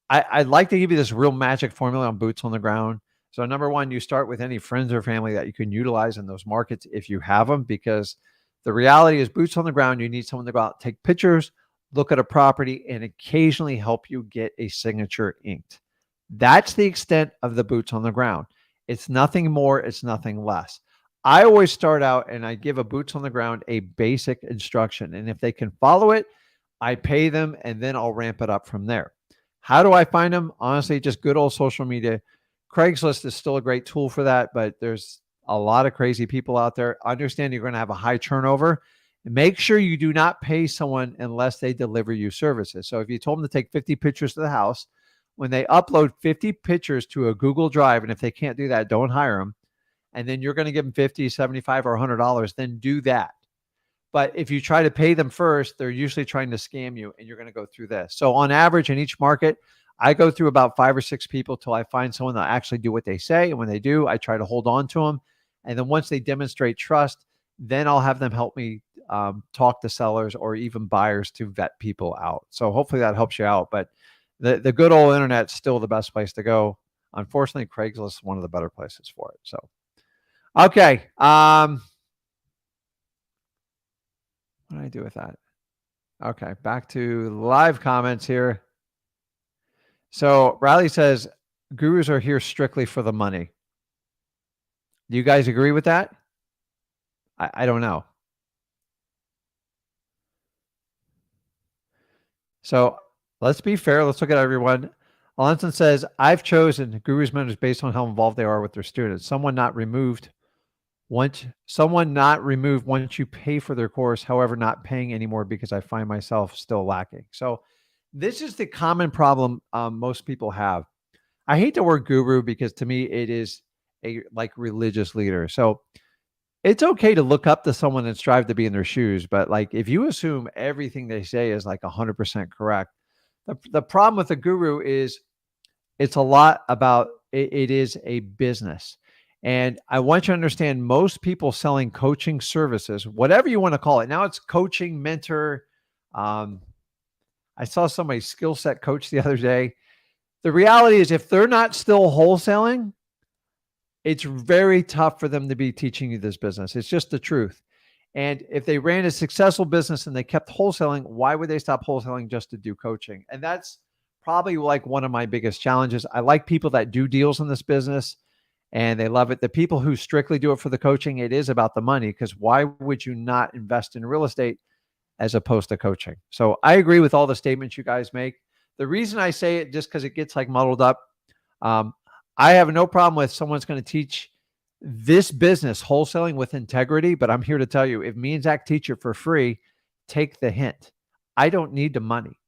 I'd like to give you this real magic formula on boots on the ground. So number one, you start with any friends or family that you can utilize in those markets if you have them, because the reality is boots on the ground, you need someone to go out, take pictures, look at a property, and occasionally help you get a signature inked. That's the extent of the boots on the ground. It's nothing more. It's nothing less. I always start out and I give a boots on the ground a basic instruction. And if they can follow it, I pay them and then I'll ramp it up from there. How do I find them? Honestly, just good old social media. Craigslist is still a great tool for that, but there's a lot of crazy people out there. Understand you're going to have a high turnover. Make sure you do not pay someone unless they deliver you services. So if you told them to take 50 pictures of the house, when they upload 50 pictures to a Google Drive, and if they can't do that, don't hire them. And then you're going to give them $50, $75, or $100, then do that. But if you try to pay them first, they're usually trying to scam you, and you're going to go through this. So on average, in each market, I go through about 5 or 6 people till I find someone that actually do what they say. And when they do, I try to hold on to them. And then once they demonstrate trust, then I'll have them help me talk to sellers or even buyers to vet people out. So hopefully that helps you out. But the good old internet's still the best place to go. Unfortunately, Craigslist is one of the better places for it. So, okay. What did I do with that? Okay, back to live comments here. So Riley says, gurus are here strictly for the money. Do you guys agree with that? I don't know. So let's be fair. Let's look at everyone. Alonson says, I've chosen gurus mentors based on how involved they are with their students. Someone not removed once you pay for their course, however, not paying anymore because I find myself still lacking. So This is the common problem most people have. I hate the word guru because to me it is a like religious leader. So it's okay to look up to someone and strive to be in their shoes, but like if you assume everything they say is like 100% correct, the problem with the guru is it's a lot about it is a business. And I want you to understand most people selling coaching services, whatever you want to call it. Now it's coaching, mentor. Um, I saw somebody skill set coach the other day. The reality is if they're not still wholesaling, it's very tough for them to be teaching you this business. It's just the truth. And if they ran a successful business and they kept wholesaling, why would they stop wholesaling just to do coaching? And that's probably like one of my biggest challenges. I like people that do deals in this business and they love it. The people who strictly do it for the coaching, it is about the money, because why would you not invest in real estate as opposed to coaching? So I agree with all the statements you guys make. The reason I say it just because it gets like muddled up. I have no problem with someone's going to teach this business wholesaling with integrity, but I'm here to tell you, if me and Zach teach it for free, take the hint. I don't need the money.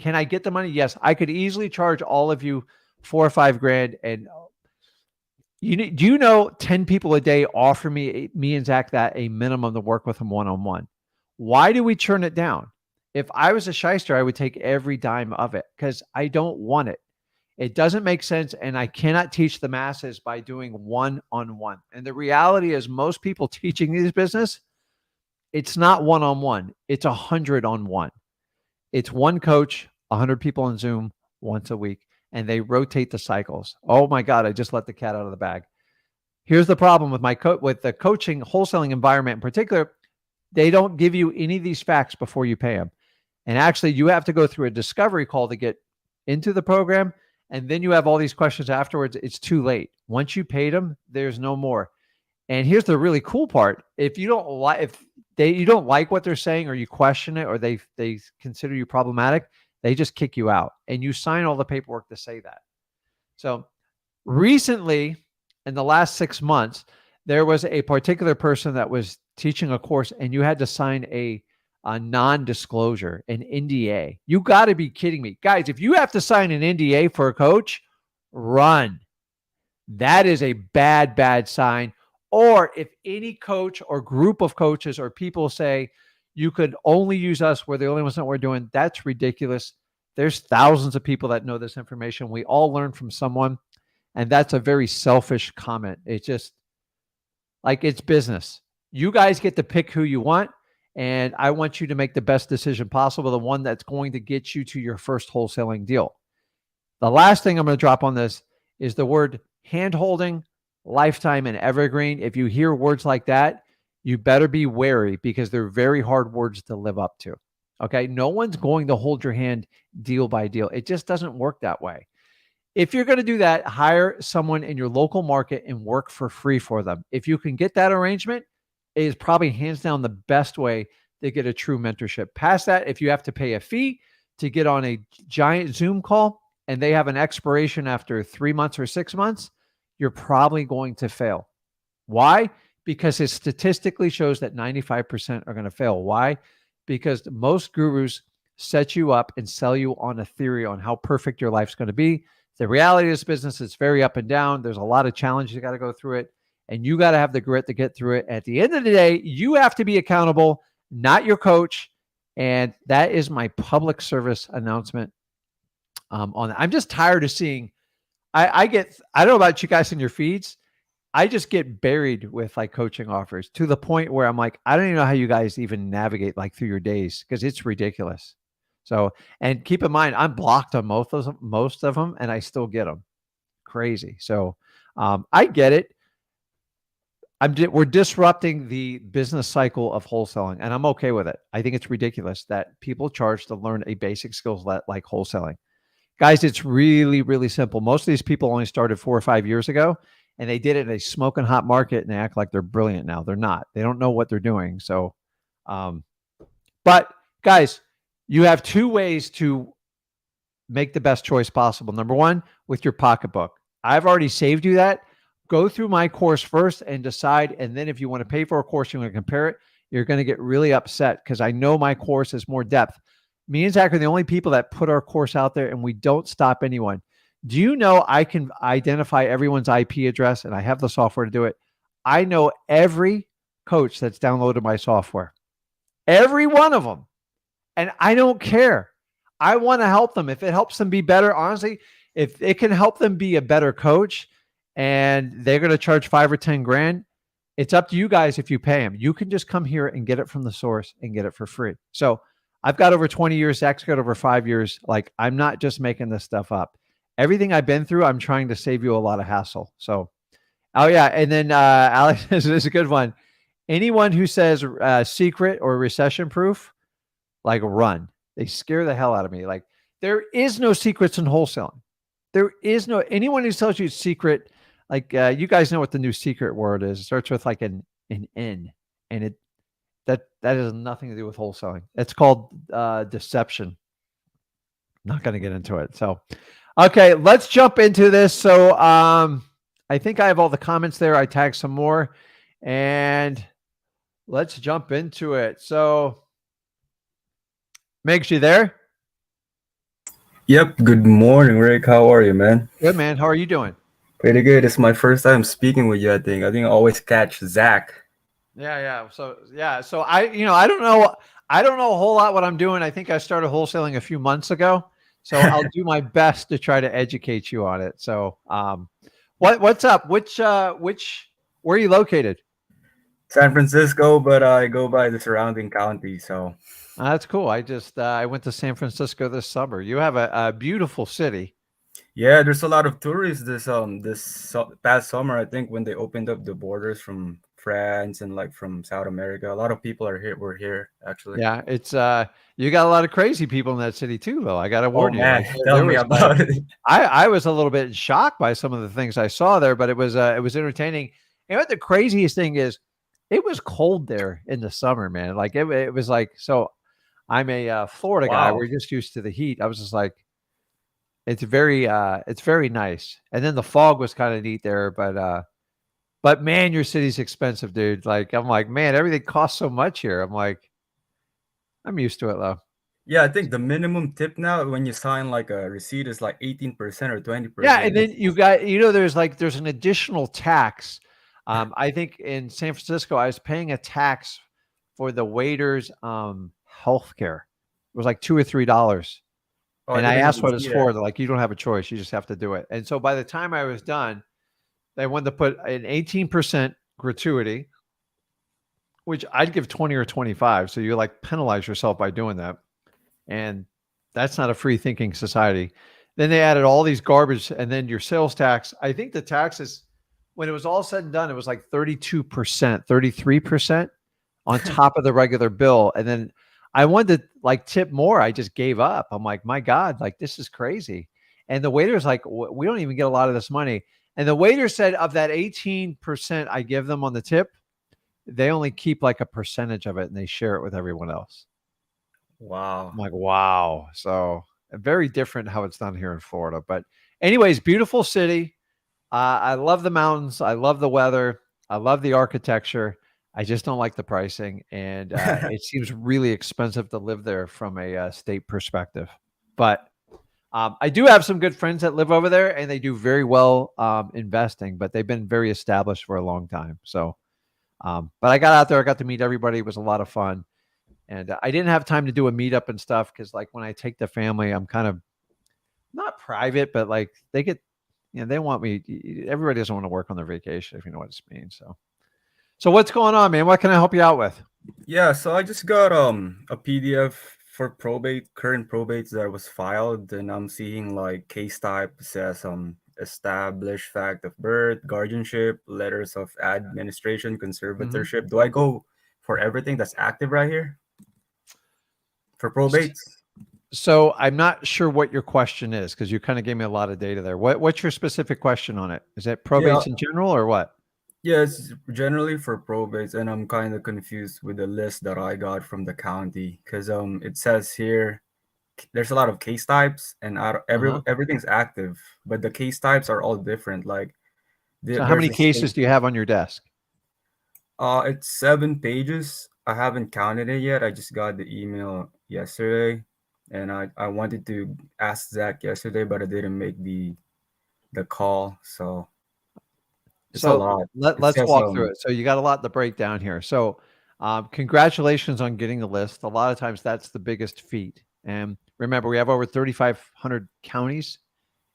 Can I get the money? Yes, I could easily charge all of you $4 or $5 grand. And do you know 10 people a day offer me and Zach that a minimum to work with them one-on-one? Why do we churn it down? If I was a shyster, I would take every dime of it because I don't want it. It doesn't make sense, and I cannot teach the masses by doing one-on-one. And the reality is most people teaching this business, it's not one-on-one. It's 100-on-1. It's one coach, 100 people on Zoom once a week, and they rotate the cycles. Oh my God, I just let the cat out of the bag. Here's the problem with with the coaching, wholesaling environment in particular. They don't give you any of these facts before you pay them. And actually, you have to go through a discovery call to get into the program. And then you have all these questions afterwards. It's too late. Once you paid them, there's no more. And here's the really cool part. If you don't like what they're saying, or you question it, or they consider you problematic, they just kick you out. And you sign all the paperwork to say that. So recently, in the last 6 months, there was a particular person that was teaching a course, and you had to sign a non-disclosure, an NDA. You got to be kidding me. Guys, if you have to sign an NDA for a coach, run. That is a bad, bad sign. Or if any coach or group of coaches or people say, you could only use us, we're the only ones that we're doing, that's ridiculous. There's thousands of people that know this information. We all learn from someone. And that's a very selfish comment. It's just like, it's business. You guys get to pick who you want. And I want you to make the best decision possible, the one that's going to get you to your first wholesaling deal. The last thing I'm going to drop on this is the word hand-holding, lifetime, and evergreen. If you hear words like that, you better be wary because they're very hard words to live up to. Okay? No one's going to hold your hand deal by deal. It just doesn't work that way. If you're going to do that, hire someone in your local market and work for free for them. If you can get that arrangement, it is probably hands down the best way to get a true mentorship. Past that, if you have to pay a fee to get on a giant Zoom call and they have an expiration after 3 months or 6 months, you're probably going to fail. Why? Because it statistically shows that 95% are going to fail. Why? Because most gurus set you up and sell you on a theory on how perfect your life's going to be. The reality of this business is very up and down. There's a lot of challenges. You got to go through it. And you got to have the grit to get through it. At the end of the day, you have to be accountable, not your coach. And that is my public service announcement on that. I'm just tired of seeing, I don't know about you guys in your feeds. I just get buried with like coaching offers to the point where I'm like, I don't even know how you guys even navigate like through your days because it's ridiculous. So, and keep in mind, I'm blocked on most of them and I still get them. Crazy. So I get it. We're disrupting the business cycle of wholesaling, and I'm okay with it. I think it's ridiculous that people charge to learn a basic skills like wholesaling. Guys, it's really, really simple. Most of these people only started 4 or 5 years ago, and they did it in a smoking hot market, and they act like they're brilliant now. They're not. They don't know what they're doing. So, but guys, you have 2 ways to make the best choice possible. Number 1, with your pocketbook. I've already saved you that. Go through my course first and decide. And then if you want to pay for a course, you want to compare it, you're going to get really upset because I know my course is more depth. Me and Zach are the only people that put our course out there, and we don't stop anyone. Do you know I can identify everyone's IP address, and I have the software to do it? I know every coach that's downloaded my software, every one of them. And I don't care. I want to help them. If it helps them be better, honestly, if it can help them be a better coach and they're going to charge 5 or 10 grand, it's up to you guys if you pay them. You can just come here and get it from the source and get it for free. So I've got over 20 years. Zach's got over 5 years. Like, I'm not just making this stuff up. Everything I've been through, I'm trying to save you a lot of hassle. So, oh yeah. And then Alex, this is a good one. Anyone who says secret or recession proof, like, run. They scare the hell out of me. Like, there is no secrets in wholesaling. There is no, anyone who tells you it's secret, like, you guys know what the new secret word is. It starts with like an N, and that has nothing to do with wholesaling. It's called deception. Not going to get into it. So, okay, let's jump into this. So, I think I have all the comments there. I tagged some more, and let's jump into it. So, Megs, you there? Yep. Good morning, Rick. How are you, man? Good, man. How are you doing? Pretty good. It's my first time speaking with you. I think I always catch Zach. Yeah. So I don't know a whole lot what I'm doing. I think I started wholesaling a few months ago, so I'll do my best to try to educate you on it. So, what's up? Where are you located? San Francisco, but I go by the surrounding county. So That's cool. I went to San Francisco this summer. You have a beautiful city. yeah, there's a lot of tourists past summer. I think when they opened up the borders from France and like from South America, a lot of people are here. We're here actually. Yeah, it's you got a lot of crazy people in that city too, though. I got to warn you. Man, Like, tell me about it. I was a little bit shocked by some of the things I saw there, but it was entertaining. You know what the craziest thing is? It was cold there in the summer, man. Like, it was like, so I'm a Florida guy. Wow. We're just used to the heat. I was just like, it's very nice. And then the fog was kind of neat there, but man, your city's expensive, dude. Like, I'm like, man, everything costs so much here. I'm like, I'm used to it though. Yeah, I think the minimum tip now when you sign like a receipt is like 18% or 20%. Yeah, and then there's an additional tax. I think in San Francisco, I was paying a tax for the waiters' healthcare. It was like $2 or $3. Oh, And I didn't asked even what it's see for. that. They're like, you don't have a choice. You just have to do it. And so by the time I was done, they wanted to put an 18% gratuity, which I'd give 20 or 25. So you like penalize yourself by doing that. And that's not a free thinking society. Then they added all these garbage, and then your sales tax. I think the taxes, when it was all said and done, it was like 32%, 33% on top of the regular bill. And then I wanted to like tip more. I just gave up. I'm like, my God, like, this is crazy. And the waiter's like, we don't even get a lot of this money. And the waiter said of that 18% I give them on the tip, they only keep like a percentage of it and they share it with everyone else. Wow. I'm like, wow. So very different how it's done here in Florida. But anyways, beautiful city. I love the mountains. I love the weather. I love the architecture. I just don't like the pricing. And it seems really expensive to live there from a state perspective. But I do have some good friends that live over there, and they do very well investing, but they've been very established for a long time. So, but I got out there. I got to meet everybody. It was a lot of fun. And I didn't have time to do a meetup and stuff because, like, when I take the family, I'm kind of not private, but like they get, they want me. Everybody doesn't want to work on their vacation, if you know what it means. So what's going on, man? What can I help you out with? Yeah, so I just got a PDF for current probates that was filed, and I'm seeing like case type says established fact of birth, guardianship, letters of administration, conservatorship. Do I go for everything that's active right here? For probates? So I'm not sure what your question is because you kind of gave me a lot of data there. What's your specific question on it? Is it probates in general or what? Yeah, it's generally for probates, and I'm kind of confused with the list that I got from the county because it says here there's a lot of case types, and everything's active, but the case types are all different. Like, so how many cases do you have on your desk? It's 7 pages. I haven't counted it yet. I just got the email yesterday, and I wanted to ask Zach yesterday, but I didn't make the call. So it's a So lot. It let's says walk through it. So you got a lot to break down here. So congratulations on getting the list. A lot of times that's the biggest feat. And remember, we have over 3,500 counties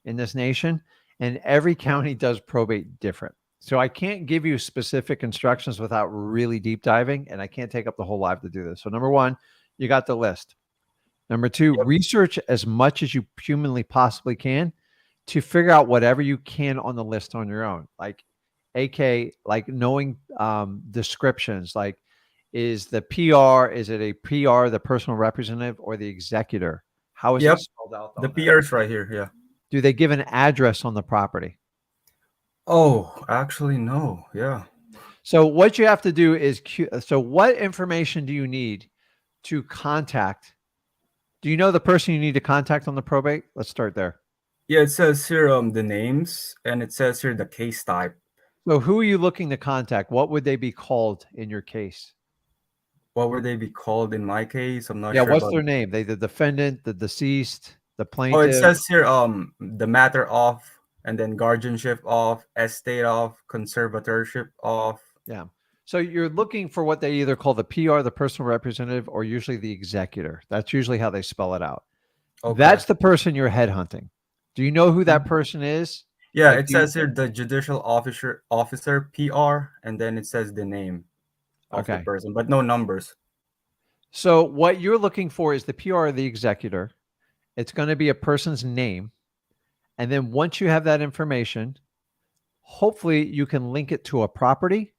in this nation, and every county does probate different. So I can't give you specific instructions without really deep diving, and I can't take up the whole live to do this. So number one, you got the list. Number two, research as much as you humanly possibly can to figure out whatever you can on the list on your own. Like, AK, like knowing descriptions, like is the PR, is it a PR, the personal representative, or the executor? How is it Yep, spelled out the on there? PR's right here. Yeah. Do they give an address on the property? Oh, actually, no. Yeah. So what you have to do is, so what information do you need to contact? Do you know the person you need to contact on the probate? Let's start there. Yeah, it says here the names, and it says here the case type. So who are you looking to contact? What would they be called in your case? What would they be called in my case? I'm not Yeah, sure what's about their it. name? They, the defendant, the deceased, the Oh, it plaintiff. says here the matter off, and then guardianship off, estate off, conservatorship off. Yeah. So you're looking for what they either call the PR, the personal representative, or usually the executor. That's usually how they spell it out. Okay. That's the person you're headhunting. Do you know who that Mhm. person is? Yeah, Like it says here the judicial officer PR, and then it says the name of the okay. person, but no numbers. So what you're looking for is the PR or the executor. It's going to be a person's name. And then once you have that information, hopefully you can link it to a property.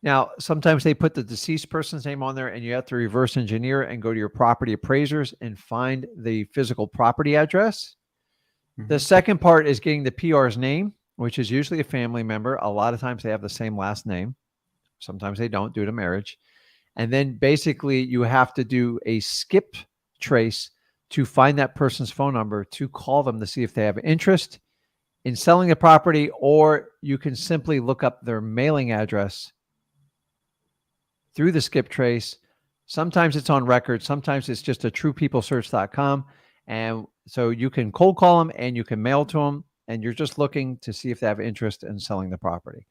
Now, sometimes they put the deceased person's name on there and you have to reverse engineer and go to your property appraisers and find the physical property address. The Mhm. second part is getting the PR's name, which is usually a family member. A lot of times they have the same last name. Sometimes they don't due to marriage. And then basically you have to do a skip trace to find that person's phone number to call them to see if they have interest in selling the property, or you can simply look up their mailing address through the skip trace. Sometimes it's on record. Sometimes it's just a truepeoplesearch.com. And so you can cold call them and you can mail to them, and you're just looking to see if they have interest in selling the property.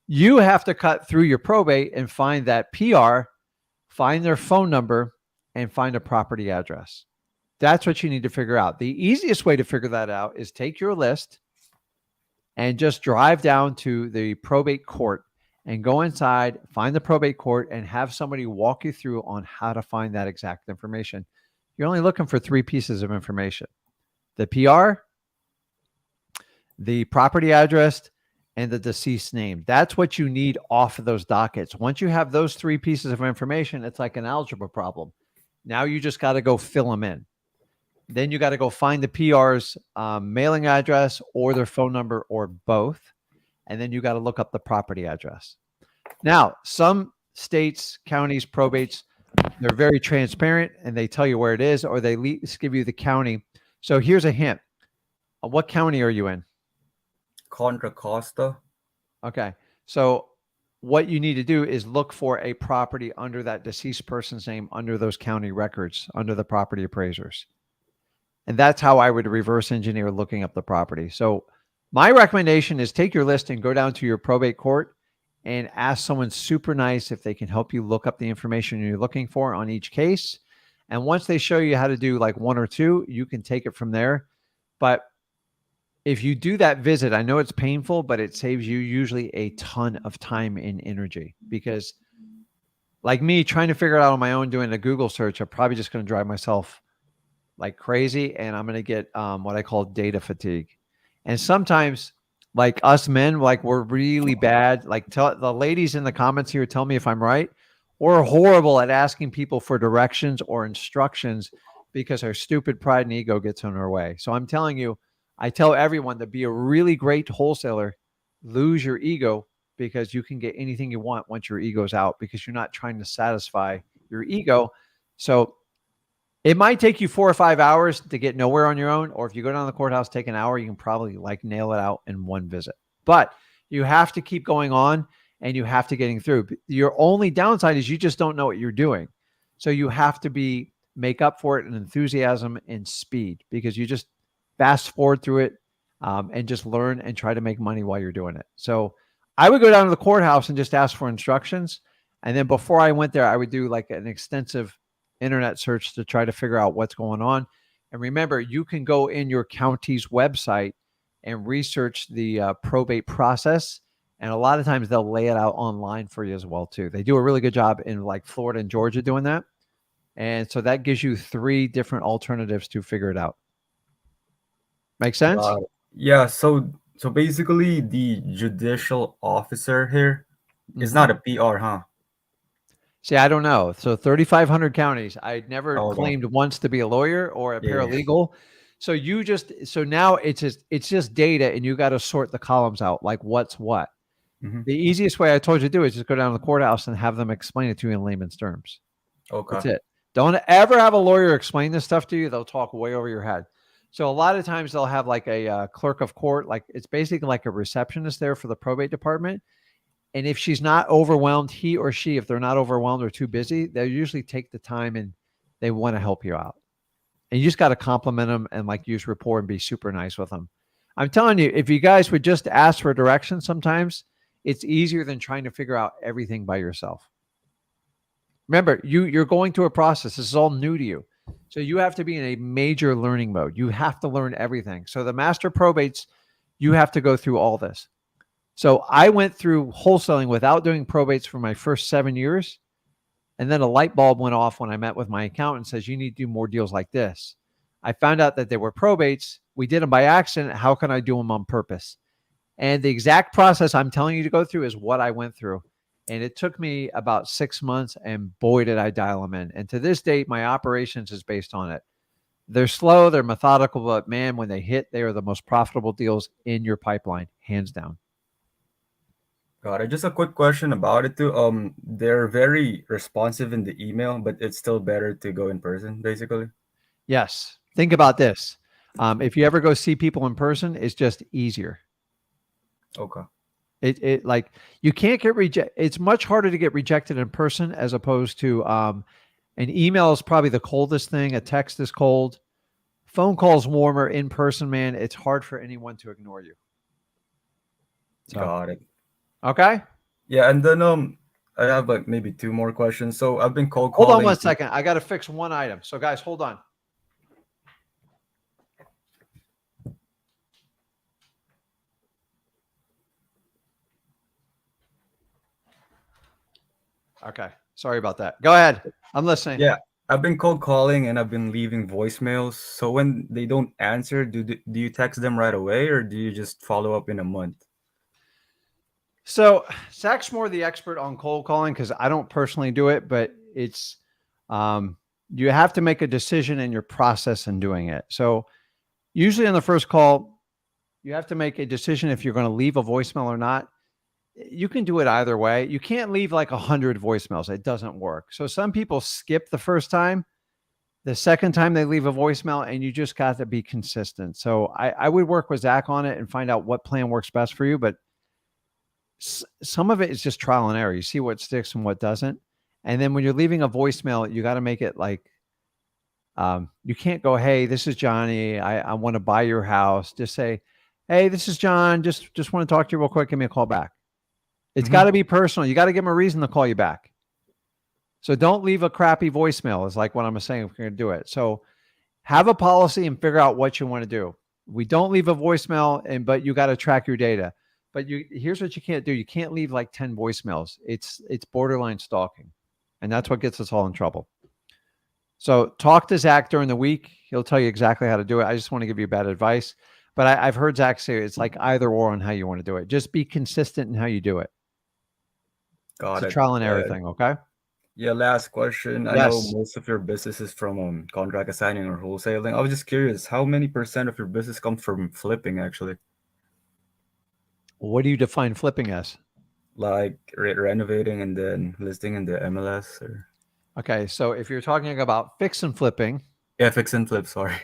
You have to cut through your probate and find that PR, find their phone number, and find a property address. That's what you need to figure out. The easiest way to figure that out is take your list and just drive down to the probate court and go inside, find the probate court, and have somebody walk you through on how to find that exact information. You're only looking for 3 pieces of information: the PR, the property address, and the deceased name. That's what you need off of those dockets. Once you have those 3 pieces of information, it's like an algebra problem. Now you just got to go fill them in. Then you got to go find the PR's mailing address or their phone number or both. And then you got to look up the property address. Now, some states, counties, probates, they're very transparent and they tell you where it is, or they at least give you the county. So here's a hint. What county are you in? Contra Costa. Okay. So what you need to do is look for a property under that deceased person's name, under those county records, under the property appraisers. And that's how I would reverse engineer looking up the property. So my recommendation is take your list and go down to your probate court and ask someone super nice if they can help you look up the information you're looking for on each case. And once they show you how to do like 1 or 2, you can take it from there. But if you do that visit, I know it's painful, but it saves you usually a ton of time and energy, because like me trying to figure it out on my own, doing a Google search, I'm probably just going to drive myself like crazy, and I'm going to get what I call data fatigue. And sometimes, like us men, like we're really bad. Like tell the ladies in the comments here, tell me if I'm right. We're horrible at asking people for directions or instructions because our stupid pride and ego gets in our way. So I'm telling you, I tell everyone to be a really great wholesaler, lose your ego, because you can get anything you want once your ego's out, because you're not trying to satisfy your ego. So it might take you 4 or 5 hours to get nowhere on your own. Or if you go down to the courthouse, take an hour, you can probably like nail it out in one visit. But you have to keep going on and you have to getting through. Your only downside is you just don't know what you're doing. So you have to be make up for it in enthusiasm and speed, because you just fast forward through it and just learn and try to make money while you're doing it. So I would go down to the courthouse and just ask for instructions. And then before I went there, I would do like an extensive internet search to try to figure out what's going on. And remember, you can go in your county's website and research the probate process. And a lot of times they'll lay it out online for you as well too. They do a really good job in like Florida and Georgia doing that. And so that gives you 3 different alternatives to figure it out. Make sense? Yeah. So basically, the judicial officer here is Mhm. not a PR, huh? See, I don't know. So 3,500 counties. I never Oh, okay. claimed once to be a lawyer or a Yeah. paralegal. So now it's just data, and you got to sort the columns out, like what's what. Hmm. The easiest way I told you to do is just go down to the courthouse and have them explain it to you in layman's terms. Okay. That's it. Don't ever have a lawyer explain this stuff to you. They'll talk way over your head. So a lot of times they'll have like a clerk of court, like it's basically like a receptionist there for the probate department. And if she's not overwhelmed, he or she, if they're not overwhelmed or too busy, they'll usually take the time and they want to help you out. And you just got to compliment them and like use rapport and be super nice with them. I'm telling you, if you guys would just ask for direction sometimes, it's easier than trying to figure out everything by yourself. Remember, you're going through a process. This is all new to you. So you have to be in a major learning mode. You have to learn everything. So the master probates, you have to go through all this. So I went through wholesaling without doing probates for my first 7 years. And then a light bulb went off when I met with my accountant and says, you need to do more deals like this. I found out that they were probates. We did them by accident. How can I do them on purpose? And the exact process I'm telling you to go through is what I went through. And it took me about 6 months, and boy, did I dial them in. And to this date, my operations is based on it. They're slow, they're methodical, but man, when they hit, they are the most profitable deals in your pipeline, hands down. Got it. Just a quick question about it too. They're very responsive in the email, but it's still better to go in person, basically. Yes. Think about this. If you ever go see people in person, it's just easier. Okay. It like you can't get rejected. It's much harder to get rejected in person as opposed to an email is probably the coldest thing. A text is cold. Phone calls warmer. In person, man, it's hard for anyone to ignore you. So, Got it. okay. Yeah, and then I have like maybe 2 more questions. So I've been cold Hold on calling. one second. I got to fix one item. So guys, hold on. Okay. Sorry about that. Go ahead. I'm listening. Yeah, I've been cold calling and I've been leaving voicemails. So when they don't answer, do you text them right away or do you just follow up in a month? So Zach's more the expert on cold calling because I don't personally do it, but it's you have to make a decision in your process in doing it. So usually on the first call, you have to make a decision if you're going to leave a voicemail or not. You can do it either way. You can't leave like 100 voicemails. It doesn't work. So some people skip the first time. The second time they leave a voicemail, and you just got to be consistent. So I would work with Zach on it and find out what plan works best for you. But some of it is just trial and error. You see what sticks and what doesn't. And then when you're leaving a voicemail, you got to make it like, you can't go, hey, this is Johnny. I want to buy your house. Just say, hey, this is John. Just want to talk to you real quick. Give me a call back. It's got to be personal. You got to give them a reason to call you back. So don't leave a crappy voicemail is like what I'm saying if you're going to do it. So have a policy and figure out what you want to do. We don't leave a voicemail, but you got to track your data. But here's what you can't do. You can't leave like 10 voicemails. It's borderline stalking. And that's what gets us all in trouble. So talk to Zach during the week. He'll tell you exactly how to do it. I just want to give you bad advice. But I've heard Zach say it's like either or on how you want to do it. Just be consistent in how you do it. Got It's it. a trial and error thing, okay? Yeah, last question. I know Yes. most of your business is from contract assigning or wholesaling. I was just curious, how many percent of your business comes from flipping actually? What do you define flipping as? Like renovating and then listing in the MLS or Okay, so if you're talking about fix and flipping, yeah, fix and flip, sorry.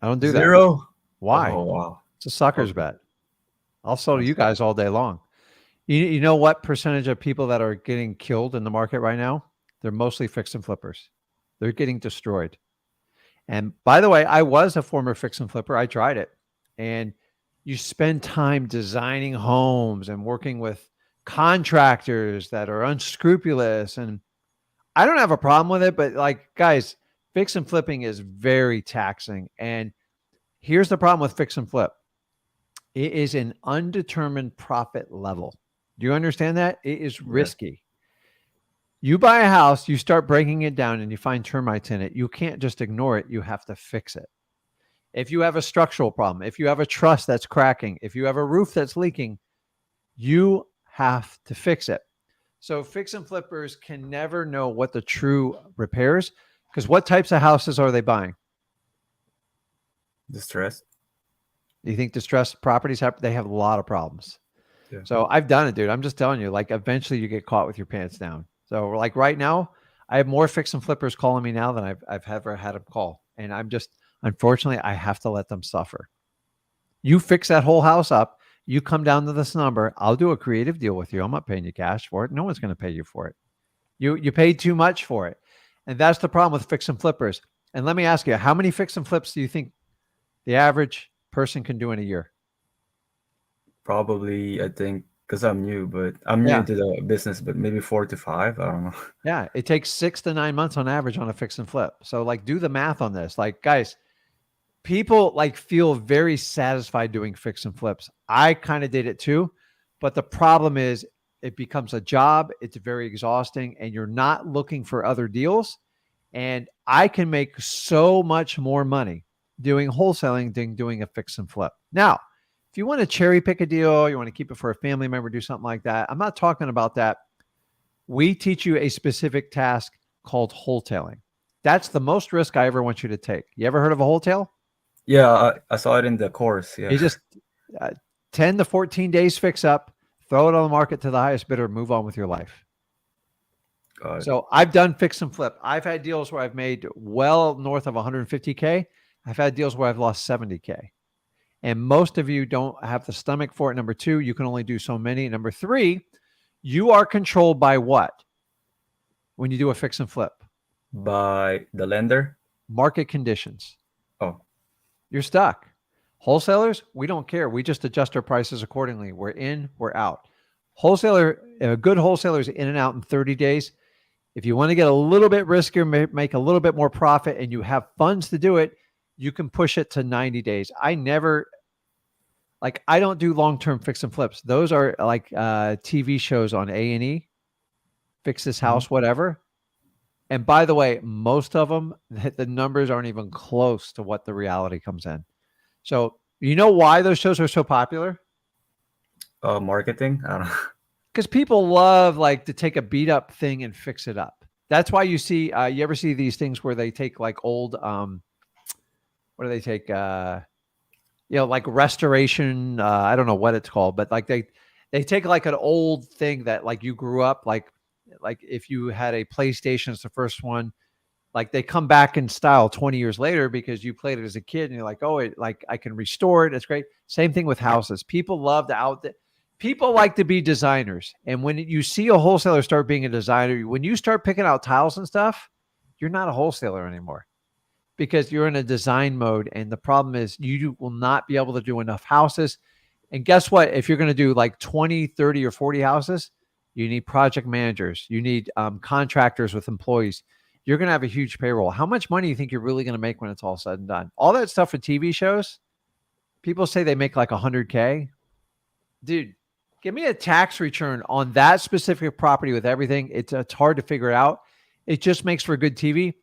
I don't do that. 0? Why? Oh wow. It's a sucker's Okay. bet. I'll sell to That's you guys all day long. You know what percentage of people that are getting killed in the market right now? They're mostly fix and flippers. They're getting destroyed. And by the way, I was a former fix and flipper. I tried it. And you spend time designing homes and working with contractors that are unscrupulous. And I don't have a problem with it, but like, guys, fix and flipping is very taxing. And here's the problem with fix and flip. It is an undetermined profit level. Do you understand that? It is risky. You buy a house, you start breaking it down and you find termites in it. You can't just ignore it. You have to fix it. If you have a structural problem, if you have a truss that's cracking, if you have a roof that's leaking, you have to fix it. So fix and flippers can never know what the true repairs, because what types of houses are they buying? Distress. You think distressed properties they have a lot of problems. Yeah. So I've done it, dude. I'm just telling you, like eventually you get caught with your pants down. So like right now, I have more fix and flippers calling me now than I've ever had them call. And I'm just, unfortunately, I have to let them suffer. You fix that whole house up. You come down to this number. I'll do a creative deal with you. I'm not paying you cash for it. No one's going to pay you for it. You paid too much for it. And that's the problem with fix and flippers. And let me ask you, how many fix and flips do you think the average person can do in a year? Probably, I think, because I'm new, but I'm new to the business, but maybe 4 to 5. I don't know. Yeah, it takes 6 to 9 months on average on a fix and flip. So like do the math on this. Like guys, people like feel very satisfied doing fix and flips. I kind of did it too, but the problem is it becomes a job. It's very exhausting and you're not looking for other deals. And I can make so much more money doing wholesaling than doing a fix and flip. Now, if you want to cherry pick a deal, you want to keep it for a family member, do something like that. I'm not talking about that. We teach you a specific task called wholesaling. That's the most risk I ever want you to take. You ever heard of a wholesale? Yeah, I saw it in the course. Yeah. You just 10 to 14 days fix up, throw it on the market to the highest bidder, move on with your life. So I've done fix and flip. I've had deals where I've made well north of 150K. I've had deals where I've lost 70K. And most of you don't have the stomach for it. Number 2, you can only do so many. Number 3, you are controlled by what when you do a fix and flip? By the lender? Market conditions. Oh. You're stuck. Wholesalers, we don't care. We just adjust our prices accordingly. We're in, we're out. A good wholesaler is in and out in 30 days. If you want to get a little bit riskier, make a little bit more profit, and you have funds to do it, you can push it to 90 days. I don't do long-term fix and flips. Those are like TV shows on A&E, fix this house, whatever. And by the way, most of them, the numbers aren't even close to what the reality comes in. So you know why those shows are so popular? Marketing? I don't know. Because people love like to take a beat up thing and fix it up. That's why you see, you ever see these things where they take like old, what do they take? Like restoration. I don't know what it's called, but like they take like an old thing that like you grew up, like if you had a PlayStation, it's the first one, like they come back in style 20 years later because you played it as a kid and you're like, oh, I can restore it. It's great. Same thing with houses. People love people like to be designers. And when you see a wholesaler start being a designer, when you start picking out tiles and stuff, you're not a wholesaler anymore because you're in a design mode. And the problem is you will not be able to do enough houses. And guess what? If you're going to do like 20, 30, or 40 houses, you need project managers. You need contractors with employees. You're going to have a huge payroll. How much money do you think you're really going to make when it's all said and done? All that stuff for TV shows, people say they make like 100K. Dude, give me a tax return on that specific property with everything. It's hard to figure it out. It just makes for good TV.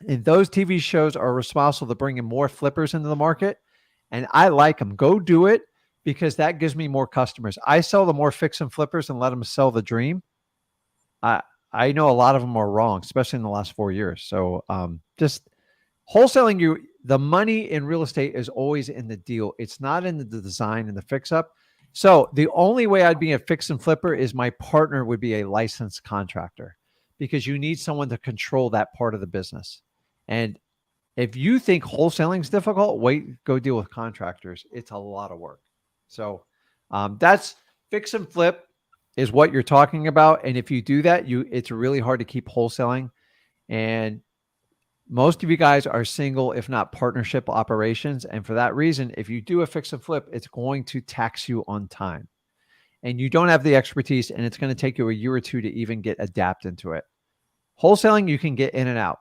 And those TV shows are responsible to bringing more flippers into the market. And I like them. Go do it because that gives me more customers. I sell the more fix and flippers and let them sell the dream. I know a lot of them are wrong, especially in the last 4 years. So just wholesaling, the money in real estate is always in the deal. It's not in the design and the fix up. So the only way I'd be a fix and flipper is my partner would be a licensed contractor because you need someone to control that part of the business. And if you think wholesaling is difficult, go deal with contractors. It's a lot of work. So that's fix and flip is what you're talking about. And if you do that, it's really hard to keep wholesaling. And Most of you guys are single, if not partnership operations. And for that reason, if you do a fix and flip, it's going to tax you on time. And you don't have the expertise, and it's going to take you a year or two to even get adapted to it. Wholesaling, you can get in and out.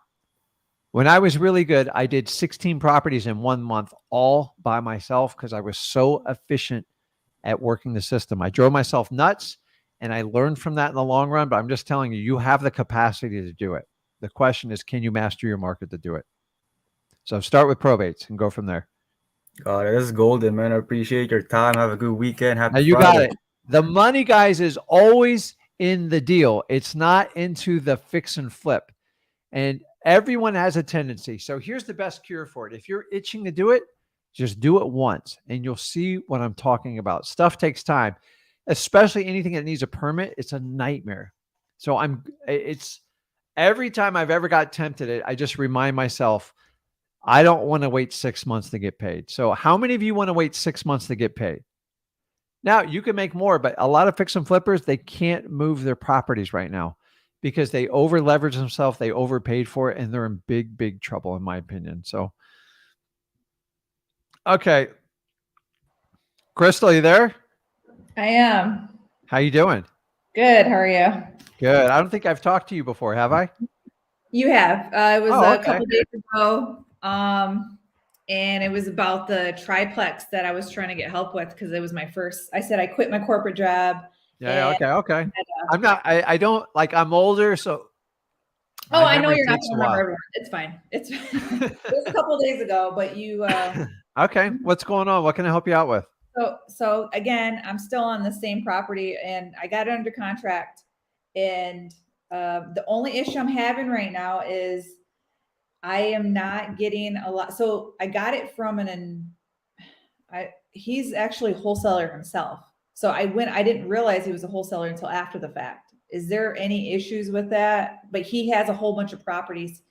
When I was really good, I did 16 properties in 1 month, all by myself, because I was so efficient at working the system. I drove myself nuts, and I learned from that in the long run. But I'm just telling you, you have the capacity to do it. The question is, can you master your market to do it? So start with probates and go from there. Got it. This is golden, man. I appreciate your time. Have a good weekend. Now Happy you got Friday. it. The money, guys, is always in the deal. It's not into the fix and flip. And everyone has a tendency. So here's the best cure for it. If you're itching to do it, just do it once and you'll see what I'm talking about. Stuff takes time, especially anything that needs a permit. It's a nightmare. So it's every time I've ever got tempted it, I just remind myself, I don't want to wait 6 months to get paid. So how many of you want to wait 6 months to get paid? Now you can make more, but a lot of fix and flippers, they can't move their properties right now because they over leverage themselves. They overpaid for it and they're in big, big trouble in my opinion. So, okay. Crystal, you there? I am. How you doing? Good. How are you? Good. I don't think I've talked to you before. Have I? You have. It was Oh, a okay. couple days ago. And it was about the triplex that I was trying to get help with because it was my first. I said I quit my corporate job. Yeah. and Okay. Okay. had I'm not, I don't like, I'm older. So Oh, my I know memory you're not takes going a to remember while. everyone. It's fine. It's it was a couple days ago, but you. Okay. What's going on? What can I help you out with? So again, I'm still on the same property, and I got it under contract. And the only issue I'm having right now is I am not getting a lot. So I got it from he's actually a wholesaler himself. So I didn't realize he was a wholesaler until after the fact. Is there any issues with that? But he has a whole bunch of properties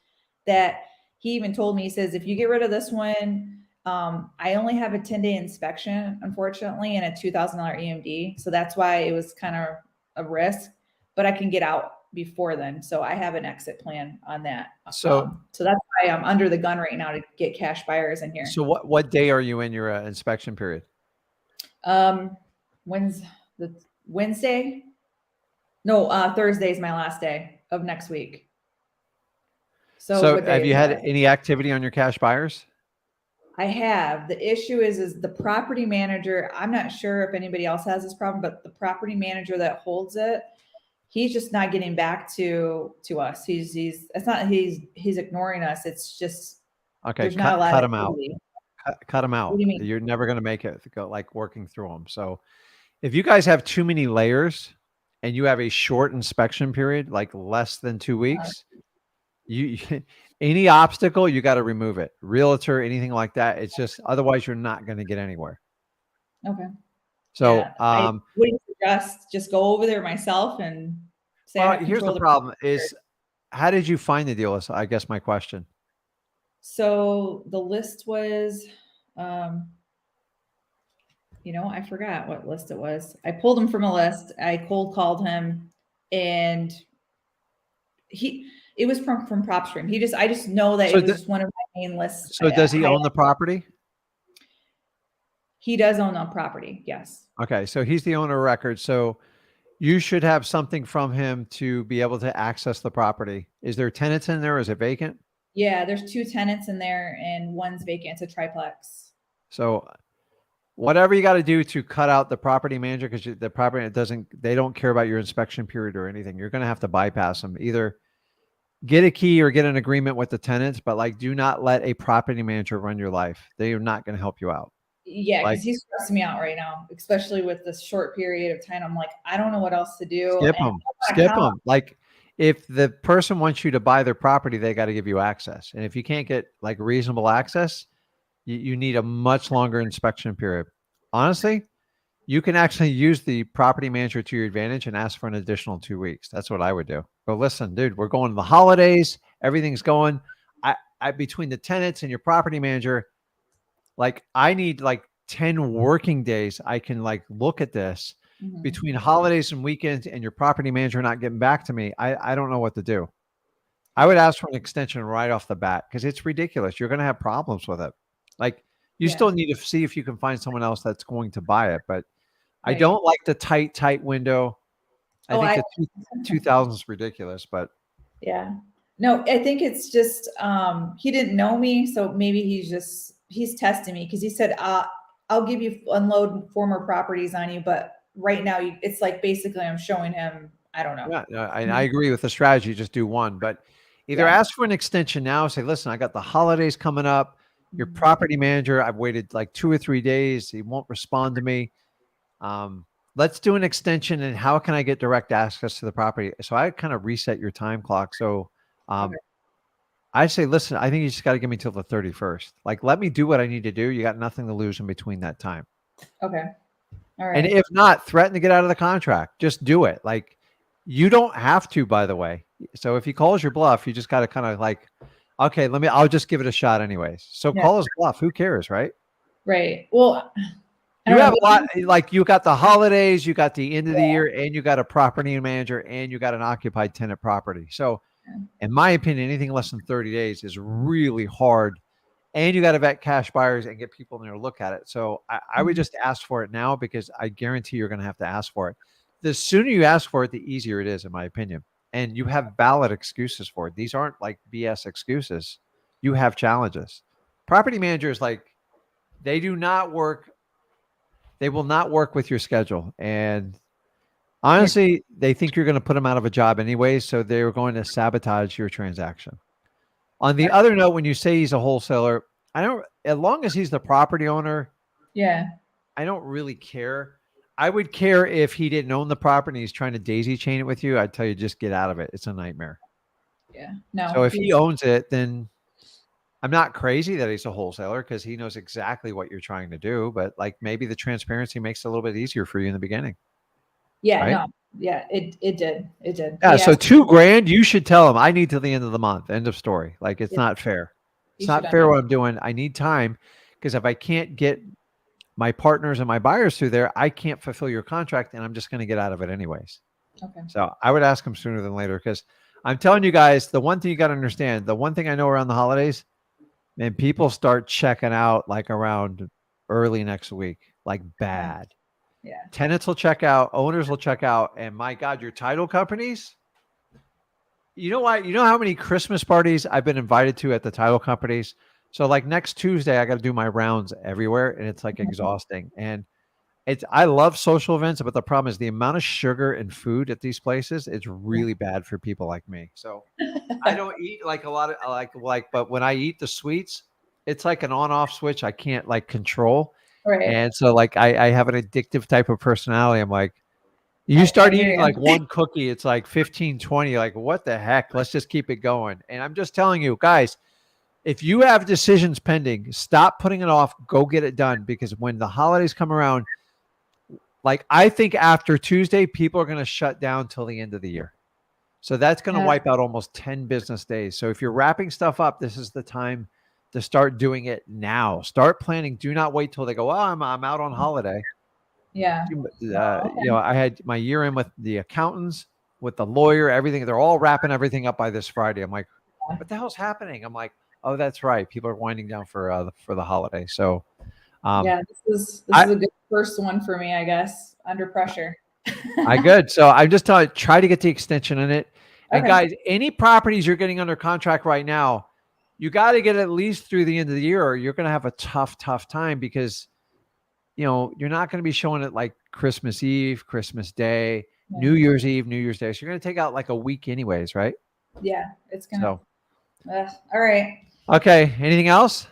that he even told me, he says, if you get rid of this one, I only have a 10-day inspection, unfortunately, and a $2,000 EMD. So that's why it was kind of a risk, but I can get out before then. So I have an exit plan on that. So So that's why I'm under the gun right now to get cash buyers in here. So what day are you in your inspection period? When's the Wednesday? No, Thursday is my last day of next week. So what day have you is had that? any activity on your cash buyers? I have. The issue is the property manager. I'm not sure if anybody else has this problem, but the property manager that holds it, he's just not getting back to us. He's ignoring us. It's just Okay, there's not a lot cut of them out. activity. Cut them out. What do you mean? You're never going to make it go like working through them. So if you guys have too many layers and you have a short inspection period, like less than 2 weeks, you any obstacle, you got to remove it. Realtor, anything like that. It's just, otherwise you're not going to get anywhere. Okay. So, Yeah. What do you suggest? Just go over there myself and say, I well, have here's the control problem is, how did you find the deal? Is I guess my question. So the list was, I forgot what list it was. I pulled him from a list. I cold called him, and it was from PropStream. I just know that So it was just one of my main lists. So does he own the property? He does own the property. Yes. Okay. So he's the owner of record. So you should have something from him to be able to access the property. Is there tenants in there? Or is it vacant? Yeah, there's 2 tenants in there and one's vacant. It's a triplex. So whatever you got to do to cut out the property manager, because the property they don't care about your inspection period or anything. You're going to have to bypass them. Either get a key or get an agreement with the tenants, but like, do not let a property manager run your life. They are not going to help you out. Yeah, because Like, he's stressing me out right now, especially with this short period of time. I'm like, I don't know what else to do. Skip them. Like, if the person wants you to buy their property, they got to give you access. And if you can't get like reasonable access, you need a much longer inspection period. Honestly, you can actually use the property manager to your advantage and ask for an additional 2 weeks. That's what I would do. Go, listen, dude, we're going to the holidays. Everything's going. I between the tenants and your property manager, like I need like 10 working days. I can like look at this. Between holidays and weekends and your property manager not getting back to me. I don't know what to do. I would ask for an extension right off the bat because it's ridiculous. You're going to have problems with it. Like you Yeah. still need to see if you can find someone else that's going to buy it. But I Right. don't like the tight window. I Oh, think I, the 2000 is ridiculous, but yeah. No, I think it's just, he didn't know me. So maybe he's testing me because he said, I'll give you unload former properties on you. But right now it's like, basically I'm showing him, I don't know. yeah, I agree with the strategy. Just do one, but either Yeah. ask for an extension now. Say, listen, I got the holidays coming up. Your Mhm. property manager, I've waited like 2 or 3 days. He won't respond to me. Um, let's do an extension. And how can I get direct access to the property? So I kind of reset your time clock. So Okay. um, I say, listen, I think you just got to give me till the 31st. Like, let me do what I need to do. You got nothing to lose in between that time. Okay. All And right. if not, threaten to get out of the contract. Just do it. Like, you don't have to, by the way. So if he calls your bluff, you just got to kind of like, okay, I'll just give it a shot anyways. So Yeah. call his bluff. Who cares, right? Right. Well, I You don't have know. a lot, like you got the holidays, you got the end of the year, and you got a property manager, and you got an occupied tenant property. So, in my opinion, anything less than 30 days is really hard. And you got to vet cash buyers and get people in there to look at it. So I would just ask for it now because I guarantee you're going to have to ask for it. The sooner you ask for it, the easier it is, in my opinion. And you have valid excuses for it. These aren't like BS excuses. You have challenges. Property managers, like, they do not work. They will not work with your schedule. And honestly, they think you're going to put them out of a job anyway. So they're going to sabotage your transaction. On the other note, when you say he's a wholesaler, I don't, as long as he's the property owner, Yeah. I don't really care. I would care if he didn't own the property and he's trying to daisy chain it with you. I'd tell you, just get out of it. It's a nightmare. Yeah. So No, if he owns it, then I'm not crazy that he's a wholesaler because he knows exactly what you're trying to do. But like maybe the transparency makes it a little bit easier for you in the beginning, yeah, right? no. Yeah, it did. It did. Yeah. He So asked, 2 grand, you should tell him I need till the end of the month. End of story. Like it's yeah, not fair. he It's should not under, fair what I'm doing. I need time because if I can't get my partners and my buyers through there, I can't fulfill your contract and I'm just going to get out of it anyways. okay. So I would ask them sooner than later because I'm telling you guys, the one thing you got to understand, the one thing I know around the holidays, and people start checking out like around early next week, like bad. Yeah. Tenants will check out, owners will check out, and my God, your title companies. You know what? You know how many Christmas parties I've been invited to at the title companies? So like next Tuesday, I got to do my rounds everywhere, and it's like exhausting. And I love social events, but the problem is the amount of sugar and food at these places. It's really bad for people like me. So I don't eat like a lot of but when I eat the sweets, it's like an on-off switch I can't like control. Right. And so like I have an addictive type of personality. I'm like, you I start hear eating you. like one cookie, it's like 15, 20. Like, what the heck? Let's just keep it going. And I'm just telling you, guys, if you have decisions pending, stop putting it off. Go get it done because when the holidays come around, like I think after Tuesday, people are going to shut down till the end of the year. So that's going to Yeah. wipe out almost 10 business days. So if you're wrapping stuff up, this is the time to start doing it now. Start planning. Do not wait till they go, oh, I'm out on holiday. Yeah. I had my year in with the accountants, with the lawyer, everything. They're all wrapping everything up by this Friday. I'm like, what the hell's happening? I'm like, oh, that's right. People are winding down for the holiday. So, Yeah. This I is a good first one for me, I guess, under pressure. I good. So I'm just telling you, try to get the extension in it. And Okay. guys, any properties you're getting under contract right now, you got to get at least through the end of the year, or you're going to have a tough time because you're not going to be showing it like Christmas Eve, Christmas Day, Yeah. New Year's Eve, New Year's Day. So you're going to take out like a week anyways, right? Yeah. It's gonna. So, All right. okay. Anything else?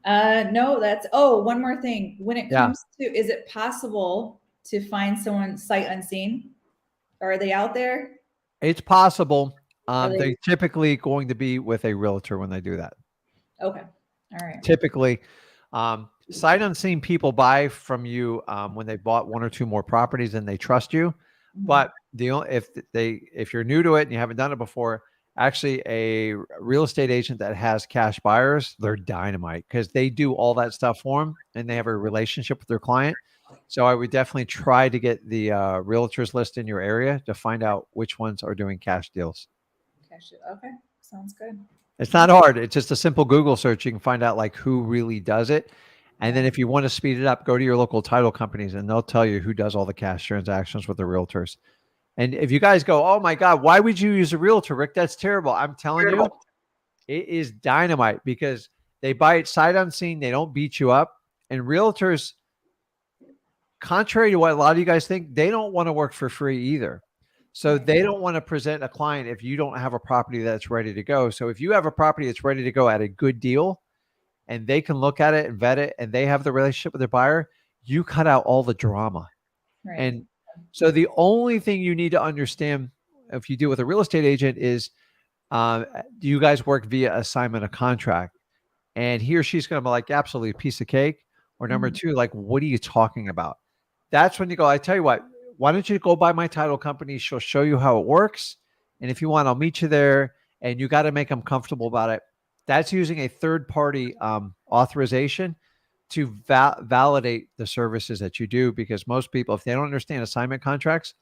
No, one more thing. When it Yeah. comes to, is it possible to find someone sight unseen? Are they out there? It's possible. Are they? They're typically going to be with a realtor when they do that. Okay. All right. Typically, sight unseen people buy from you when they bought one or two more properties and they trust you. Mhm. But if you're new to it and you haven't done it before, actually a real estate agent that has cash buyers, they're dynamite because they do all that stuff for them and they have a relationship with their client. So I would definitely try to get the realtors list in your area to find out which ones are doing cash deals. Okay. Sounds good. It's not hard. It's just a simple Google search. You can find out like who really does it. And then if you want to speed it up, go to your local title companies and they'll tell you who does all the cash transactions with the realtors. And if you guys go, oh my God, why would you use a realtor, Rick? That's terrible. I'm telling you, it is dynamite because they buy it sight unseen. They don't beat you up. And realtors, contrary to what a lot of you guys think, they don't want to work for free either. So they don't want to present a client if you don't have a property that's ready to go. So if you have a property that's ready to go at a good deal and they can look at it and vet it and they have the relationship with their buyer, you cut out all the drama. Right. And so the only thing you need to understand if you deal with a real estate agent is, do you guys work via assignment of contract? And he or she's going to be like, absolutely, a piece of cake. Or number two, like, what are you talking about? That's when you go, I tell you what, why don't you go by my title company? She'll show you how it works. And if you want, I'll meet you there. And you got to make them comfortable about it. That's using a third-party authorization to validate the services that you do. Because most people, if they don't understand assignment contracts,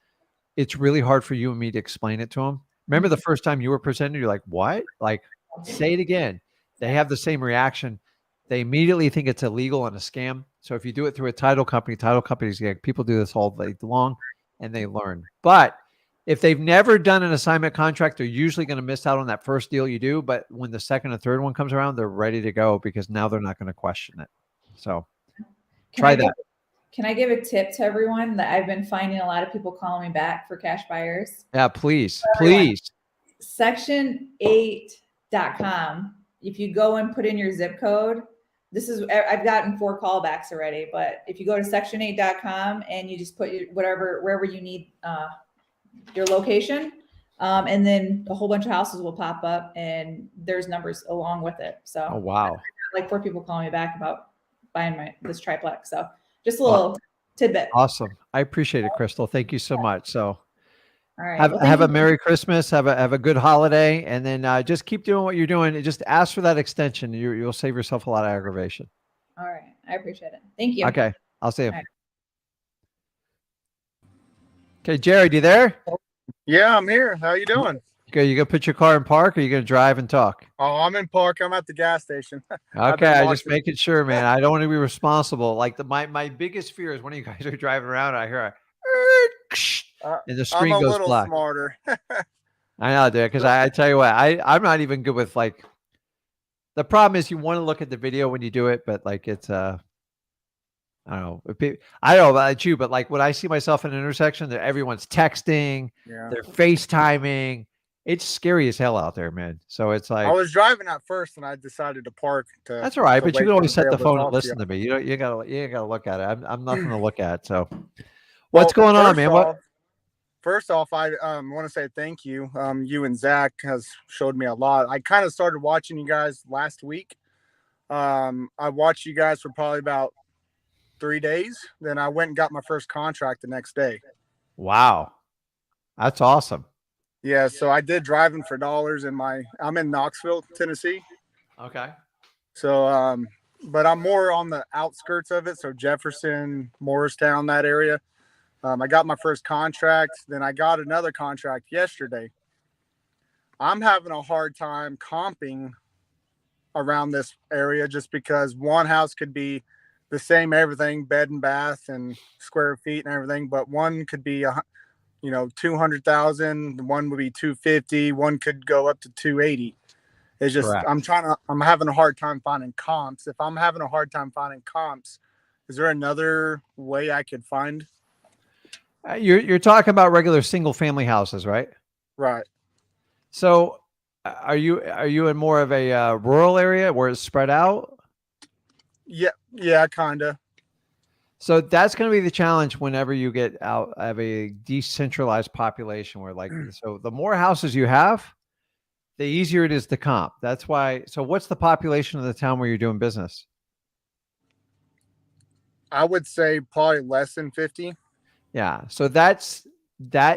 it's really hard for you and me to explain it to them. Remember the first time you were presented, you're like, what? Like, say it again. They have the same reaction. They immediately think it's illegal and a scam. So if you do it through a title companies, people do this all day long and they learn. But if they've never done an assignment contract, they're usually going to miss out on that first deal you do. But when the second or third one comes around, they're ready to go because now they're not going to question it. So try that. Can I give a tip to everyone that I've been finding a lot of people calling me back for cash buyers? Yeah, please, please. Section8.com. If you go and put in your zip code, I've gotten 4 callbacks already, but if you go to section8.com and you just put wherever you need your location, and then a whole bunch of houses will pop up and there's numbers along with it. So, oh, wow. Like 4 people calling me back about buying this triplex. So just a little tidbit. Awesome. I appreciate it, Crystal. Thank you so much. So all right. Have a Merry Christmas. Have a good holiday. And then just keep doing what you're doing. And just ask for that extension. You'll save yourself a lot of aggravation. All right. I appreciate it. Thank you. Okay. I'll see you. Right. Okay, Jared, you there? Yeah, I'm here. How you doing? Good. You gonna put your car in park or you gonna drive and talk? Oh, I'm in park. I'm at the gas station. Okay, I just making sure, man. I don't want to be responsible. Like my biggest fear is when you guys are driving around, I hear and the screen I'm a goes little black. smarter. I know, dude, because I tell you what, I'm not even good with like. The problem is you want to look at the video when you do it, but like it's I don't know. I don't know about you, but like when I see myself in an intersection, everyone's texting, they're FaceTiming. It's scary as hell out there, man. So it's like I was driving at first, and I decided to park. That's all right, but you can always set the phone and listen to me. You ain't gotta look at it. I'm nothing to look at. So, what's going on, man? First off, I want to say thank you. You and Zach has showed me a lot. I kind of started watching you guys last week. I watched you guys for probably about 3 days. Then I went and got my first contract the next day. Wow, that's awesome. Yeah, so I did driving for dollars I'm in Knoxville, Tennessee. Okay. So, but I'm more on the outskirts of it. So Jefferson, Morristown, that area. I got my first contract. Then I got another contract yesterday. I'm having a hard time comping around this area just because one house could be the same everything, bed and bath and square feet and everything, but one could be 200,000, one would be 250, one could go up to 280. It's just correct. I'm having a hard time finding comps. If I'm having a hard time finding comps, is there another way I could find? You're talking about regular single family houses, right? Right. So are you in more of a rural area where it's spread out? Yeah, kind of. So that's going to be the challenge whenever you get out of a decentralized population where so the more houses you have, the easier it is to comp. That's why. So what's the population of the town where you're doing business? I would say probably less than 50. Yeah. So that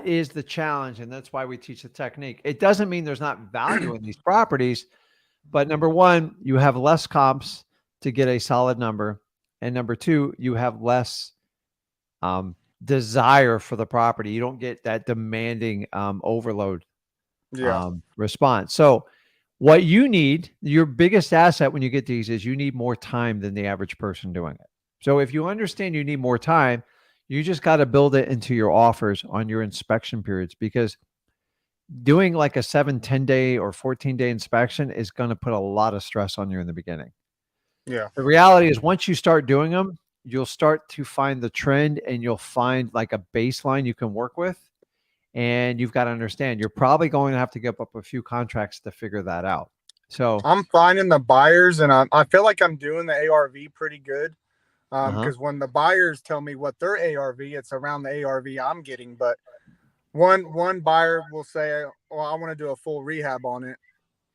is the challenge. And that's why we teach the technique. It doesn't mean there's not value in these properties, but number one, you have less comps to get a solid number. And number two, you have less desire for the property. You don't get that demanding overload response. So What you need, your biggest asset when you get these is you need more time than the average person doing it. So if you understand you need more time, you just got to build it into your offers on your inspection periods, because doing like a 7, 10 day or 14-day inspection is going to put a lot of stress on you in the beginning. Yeah. The reality is once you start doing them, you'll start to find the trend and you'll find like a baseline you can work with. And you've got to understand, you're probably going to have to give up a few contracts to figure that out. So, I'm finding the buyers, and I feel like I'm doing the ARV pretty good. Because when the buyers tell me what their ARV, it's around the ARV I'm getting. But one buyer will say, well, I want to do a full rehab on it.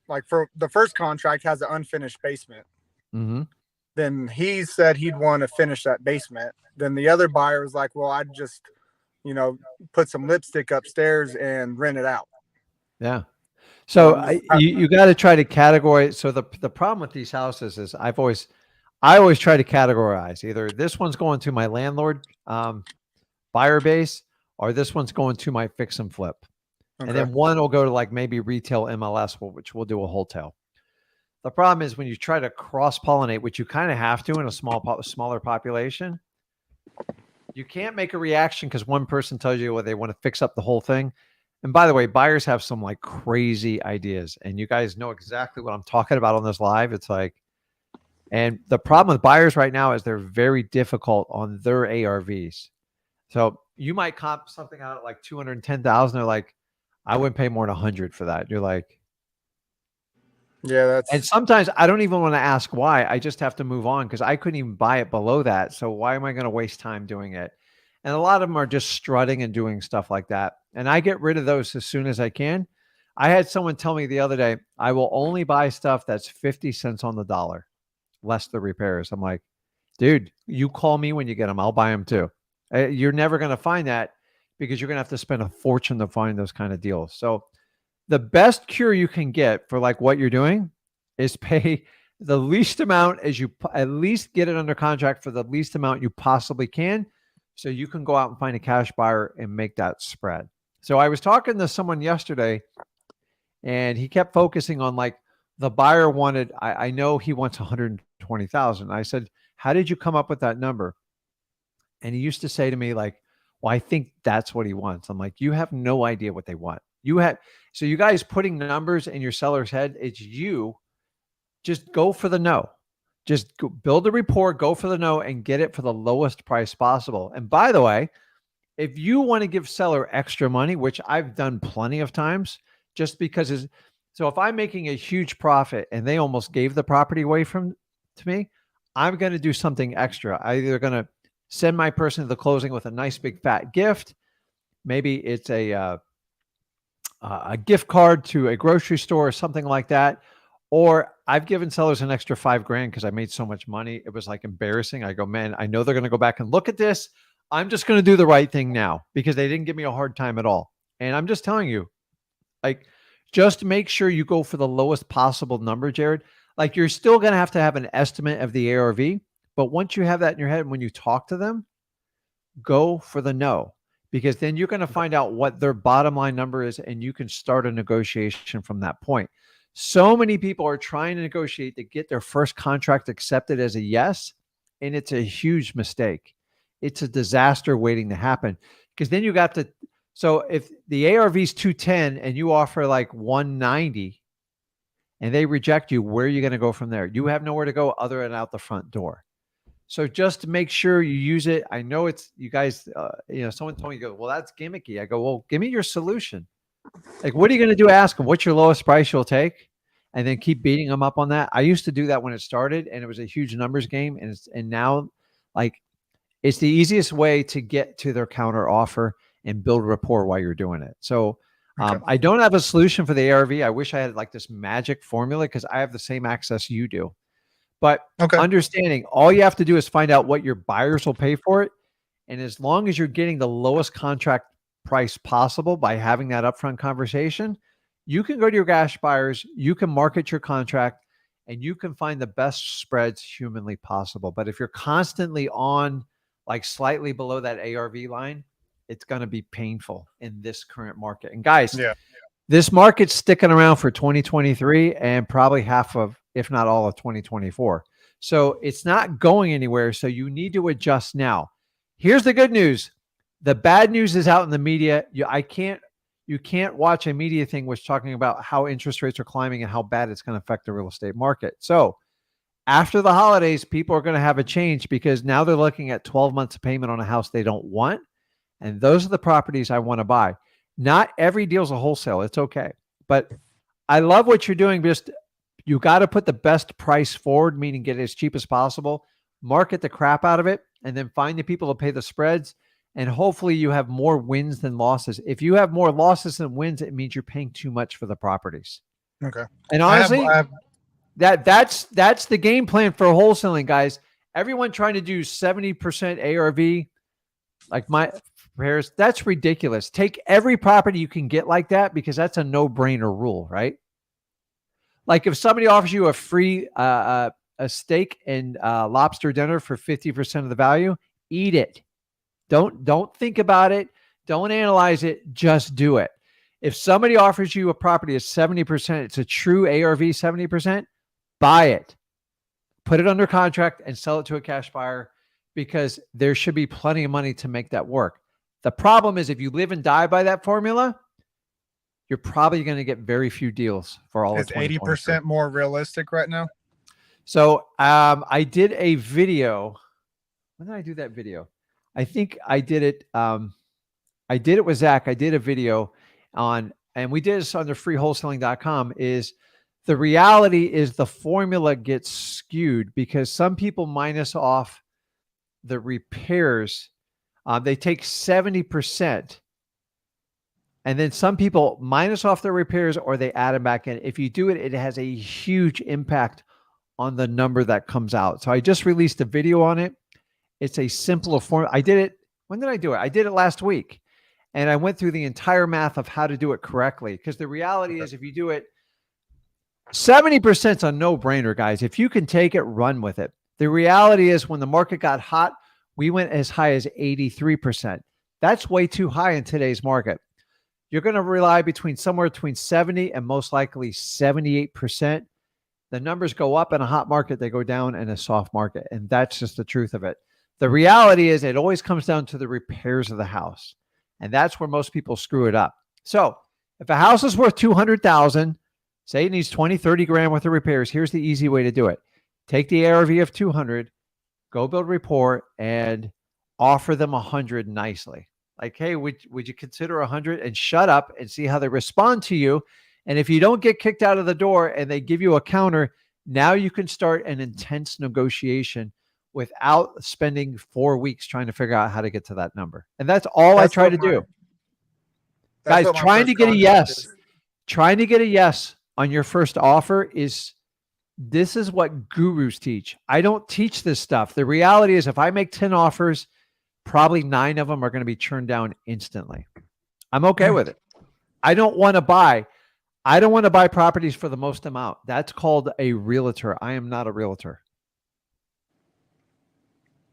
Like for the first contract has an unfinished basement. mm-hmm. Then he said he'd want to finish that basement. Then the other buyer was like, well, I'd just, put some lipstick upstairs and rent it out. Yeah. So you got to try to categorize. So the problem with these houses is I always try to categorize, either this one's going to my landlord buyer base, or this one's going to my fix and flip. Okay. And then one will go to like maybe retail MLS, which we'll do a wholesale. The problem is when you try to cross pollinate, which you kind of have to in a smaller population, you can't make a reaction because one person tells you, well, they want to fix up the whole thing. And by the way, buyers have some like crazy ideas, and you guys know exactly what I'm talking about on this live. It's like, and the problem with buyers right now is they're very difficult on their ARVs. So you might comp something out at like 210,000. They're like, I wouldn't pay more than 100 for that. You're like, yeah, and sometimes I don't even want to ask why. I just have to move on because I couldn't even buy it below that. So why am I going to waste time doing it? And a lot of them are just strutting and doing stuff like that. And I get rid of those as soon as I can. I had someone tell me the other day, I will only buy stuff that's 50 cents on the dollar, less the repairs. I'm like, dude, you call me when you get them. I'll buy them too. You're never going to find that because you're going to have to spend a fortune to find those kind of deals. So the best cure you can get for like what you're doing is pay the least amount as you at least get it under contract for the least amount you possibly can. So you can go out and find a cash buyer and make that spread. So I was talking to someone yesterday and he kept focusing on like the buyer wanted, I know he wants 120,000. I said, how did you come up with that number? And he used to say to me like, well, I think that's what he wants. I'm like, you have no idea what they want. So you guys putting numbers in your seller's head, it's you. Just go for the no. Just build a report, go for the no, and get it for the lowest price possible. And by the way, if you want to give seller extra money, which I've done plenty of times, just because so if I'm making a huge profit and they almost gave the property away to me, I'm going to do something extra. I'm either going to send my person to the closing with a nice big fat gift. Maybe it's a gift card to a grocery store or something like that. Or I've given sellers an extra $5,000 because I made so much money. It was like embarrassing. I go, man, I know they're going to go back and look at this. I'm just going to do the right thing now because they didn't give me a hard time at all. And I'm just telling you, like, just make sure you go for the lowest possible number, Jared. Like, you're still going to have an estimate of the ARV. But once you have that in your head, when you talk to them, go for the no, because then you're going to find out what their bottom line number is and you can start a negotiation from that point. So many people are trying to negotiate to get their first contract accepted as a yes, and it's a huge mistake. It's a disaster waiting to happen because then you got to, so if the ARV is 210 and you offer like 190 and they reject you, where are you going to go from there? You have nowhere to go other than out the front door. So just make sure you use it. I know it's, you guys, someone told me, go, well, that's gimmicky. I go, well, give me your solution. Like, what are you going to do? Ask them, what's your lowest price you'll take? And then keep beating them up on that. I used to do that when it started and it was a huge numbers game. And now like it's the easiest way to get to their counter offer and build rapport while you're doing it. So I don't have a solution for the ARV. I wish I had like this magic formula because I have the same access you do. But understanding, all you have to do is find out what your buyers will pay for it. And as long as you're getting the lowest contract price possible by having that upfront conversation, you can go to your cash buyers, you can market your contract, and you can find the best spreads humanly possible. But if you're constantly on like slightly below that ARV line, it's going to be painful in this current market. And guys, This market's sticking around for 2023 and probably half of, if not all of 2024. So it's not going anywhere. So you need to adjust now. Here's the good news. The bad news is out in the media. You can't watch a media thing which talking about how interest rates are climbing and how bad it's going to affect the real estate market. So after the holidays, people are going to have a change because now they're looking at 12 months of payment on a house they don't want. And those are the properties I want to buy. Not every deal's a wholesale. It's okay. But I love what you're doing. Just you got to put the best price forward, meaning get it as cheap as possible, market the crap out of it, and then find the people to pay the spreads. And hopefully you have more wins than losses. If you have more losses than wins, it means you're paying too much for the properties. Okay. And honestly, that's the game plan for wholesaling, guys. Everyone trying to do 70% ARV, like my repairs, that's ridiculous. Take every property you can get like that because that's a no-brainer rule, right? Like if somebody offers you a free a steak and lobster dinner for 50% of the value, eat it. Don't think about it. Don't analyze it. Just do it. If somebody offers you a property at 70%, it's a true ARV 70%, buy it. Put it under contract and sell it to a cash buyer because there should be plenty of money to make that work. The problem is if you live and die by that formula, you're probably going to get very few deals for all of 80% more realistic right now. So I did a video. When did I do that video? I think I did it. I did it with Zach. I did a video on, and we did this on the freewholesaling.com, is the reality is the formula gets skewed because some people minus off the repairs. They take 70%. And then some people minus off the repairs or they add them back in. If you do it, it has a huge impact on the number that comes out. So I just released a video on it. It's a simpler form. I did it. When did I do it? I did it last week. And I went through the entire math of how to do it correctly. Because the reality is if you do it, 70% is a no-brainer, guys. If you can take it, run with it. The reality is when the market got hot, we went as high as 83%. That's way too high in today's market. You're going to rely somewhere between 70 and most likely 78%. The numbers go up in a hot market, they go down in a soft market. And that's just the truth of it. The reality is it always comes down to the repairs of the house. And that's where most people screw it up. So if a house is worth $200,000, say it needs 20, 30 grand worth of repairs, here's the easy way to do it. Take the ARV of 200, go build rapport and offer them 100 nicely. Like, hey, would you consider 100 and shut up and see how they respond to you? And if you don't get kicked out of the door and they give you a counter, now you can start an intense negotiation without spending 4 weeks trying to figure out how to get to that number. And that's all I try to do. Guys, trying to get a yes. Trying to get a yes on your first offer this is what gurus teach. I don't teach this stuff. The reality is if I make 10 offers, probably 9 of them are going to be churned down instantly. I'm okay with it. I don't want to buy properties for the most amount. That's called a realtor. I am not a realtor.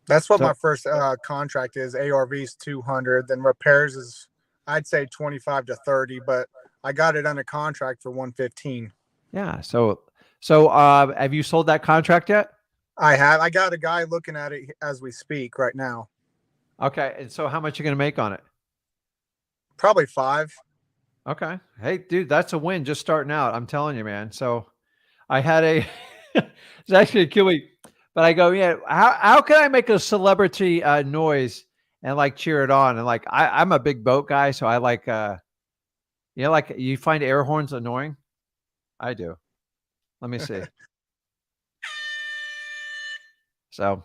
That's what my first contract is. ARV's 200, then repairs is, I'd say 25 to 30, but I got it under contract for 115. Yeah. So have you sold that contract yet? I have. I got a guy looking at it as we speak right now. Okay. And so how much are you going to make on it? Probably 5. Okay. Hey, dude, that's a win just starting out. I'm telling you, man. So I had it's actually a kill week, but I go, yeah, how can I make a celebrity noise and like cheer it on? And like, I'm a big boat guy. So I like, like you find air horns annoying. I do. Let me see. So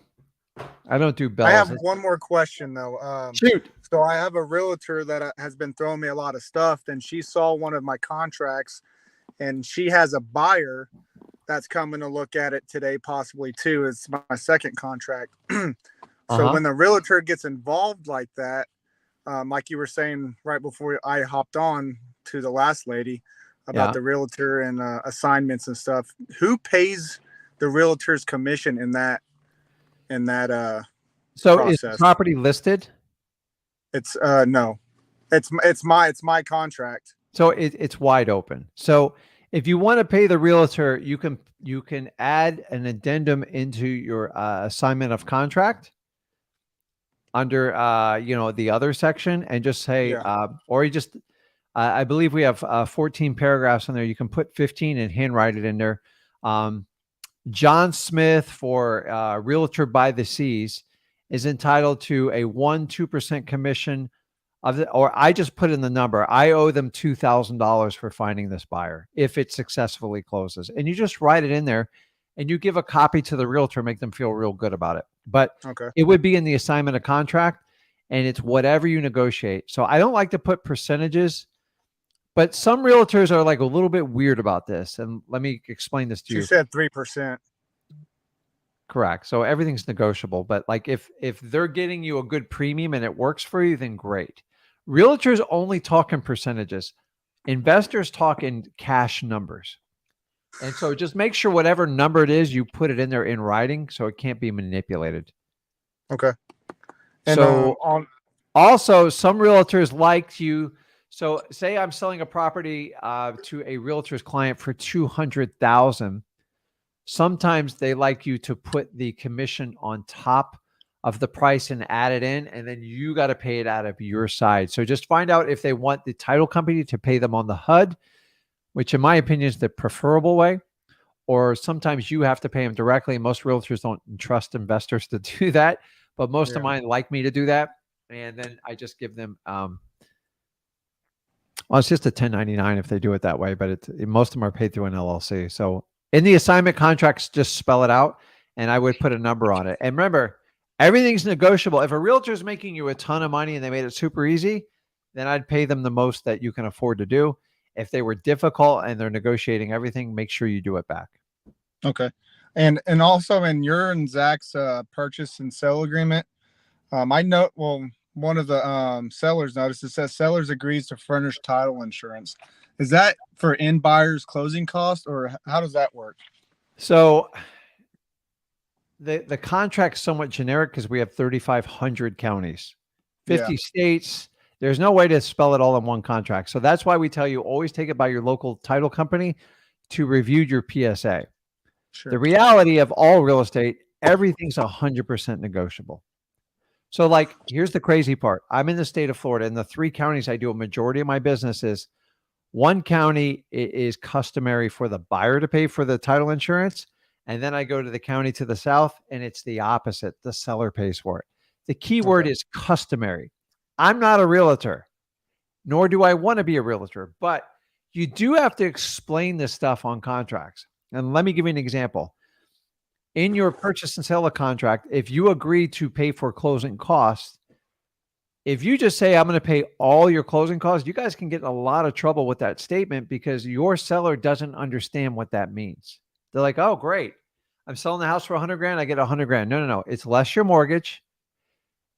I don't do bells. I have one more question though. Shoot. So I have a realtor that has been throwing me a lot of stuff, and she saw one of my contracts, and she has a buyer that's coming to look at it today, possibly too. It's my second contract. So when the realtor gets involved like that, like you were saying right before I hopped on to the last lady about the realtor and assignments and stuff, who pays the realtor's commission in that so process? Is the property listed? It's no, it's my contract. So it's wide open. So if you want to pay the realtor, you can add an addendum into your assignment of contract under the other section, and just say Yeah. or you just I believe we have 14 paragraphs in there. You can put 15 and handwrite it in there. John Smith for Realtor by the Seas is entitled to a 2% commission or I just put in the number. I owe them $2,000 for finding this buyer if it successfully closes. And you just write it in there and you give a copy to the realtor, make them feel real good about it. But Okay. it would be in the assignment of contract, and it's whatever you negotiate. So I don't like to put percentages, but some realtors are like a little bit weird about this. And let me explain this to She you. said 3%. Correct. So everything's negotiable, but like if they're getting you a good premium and it works for you, then great. Realtors only talk in percentages. Investors talk in cash numbers. And so just make sure whatever number it is, you put it in there in writing so it can't be manipulated. Okay. And So on also some realtors like you. So say I'm selling a property to a realtor's client for $200,000. Sometimes they like you to put the commission on top of the price and add it in, and then you got to pay it out of your side. So just find out if they want the title company to pay them on the HUD, which in my opinion is the preferable way, or sometimes you have to pay them directly. Most realtors don't trust investors to do that, but most of mine like me to do that. And then I just give them, well, it's just a 1099 if they do it that way, but most of them are paid through an LLC. So in the assignment contracts, just spell it out, and I would put a number on it. And remember, everything's negotiable. If a realtor is making you a ton of money and they made it super easy, then I'd pay them the most that you can afford to do. If they were difficult and they're negotiating everything, make sure you do it back. Okay. And also in your and Zach's purchase and sale agreement, I know, well, one of the sellers noticed it says sellers agrees to furnish title insurance. Is that for end buyers closing costs, or how does that work? So the contract's somewhat generic because we have 3,500 counties, 50 states. There's no way to spell it all in one contract. So that's why we tell you always take it by your local title company to review your PSA. Sure. The reality of all real estate, everything's 100% negotiable. So like, here's the crazy part. I'm in the state of Florida, and the 3 counties I do a majority of my business is. One county is customary for the buyer to pay for the title insurance. And then I go to the county to the south, and it's the opposite. The seller pays for it. The key word is customary. I'm not a realtor, nor do I want to be a realtor, but you do have to explain this stuff on contracts. And let me give you an example. In your purchase and sale of contract, if you agree to pay for closing costs, if you just say, I'm going to pay all your closing costs, you guys can get in a lot of trouble with that statement because your seller doesn't understand what that means. They're like, oh, great. I'm selling the house for $100,000. I get $100,000. No. It's less your mortgage.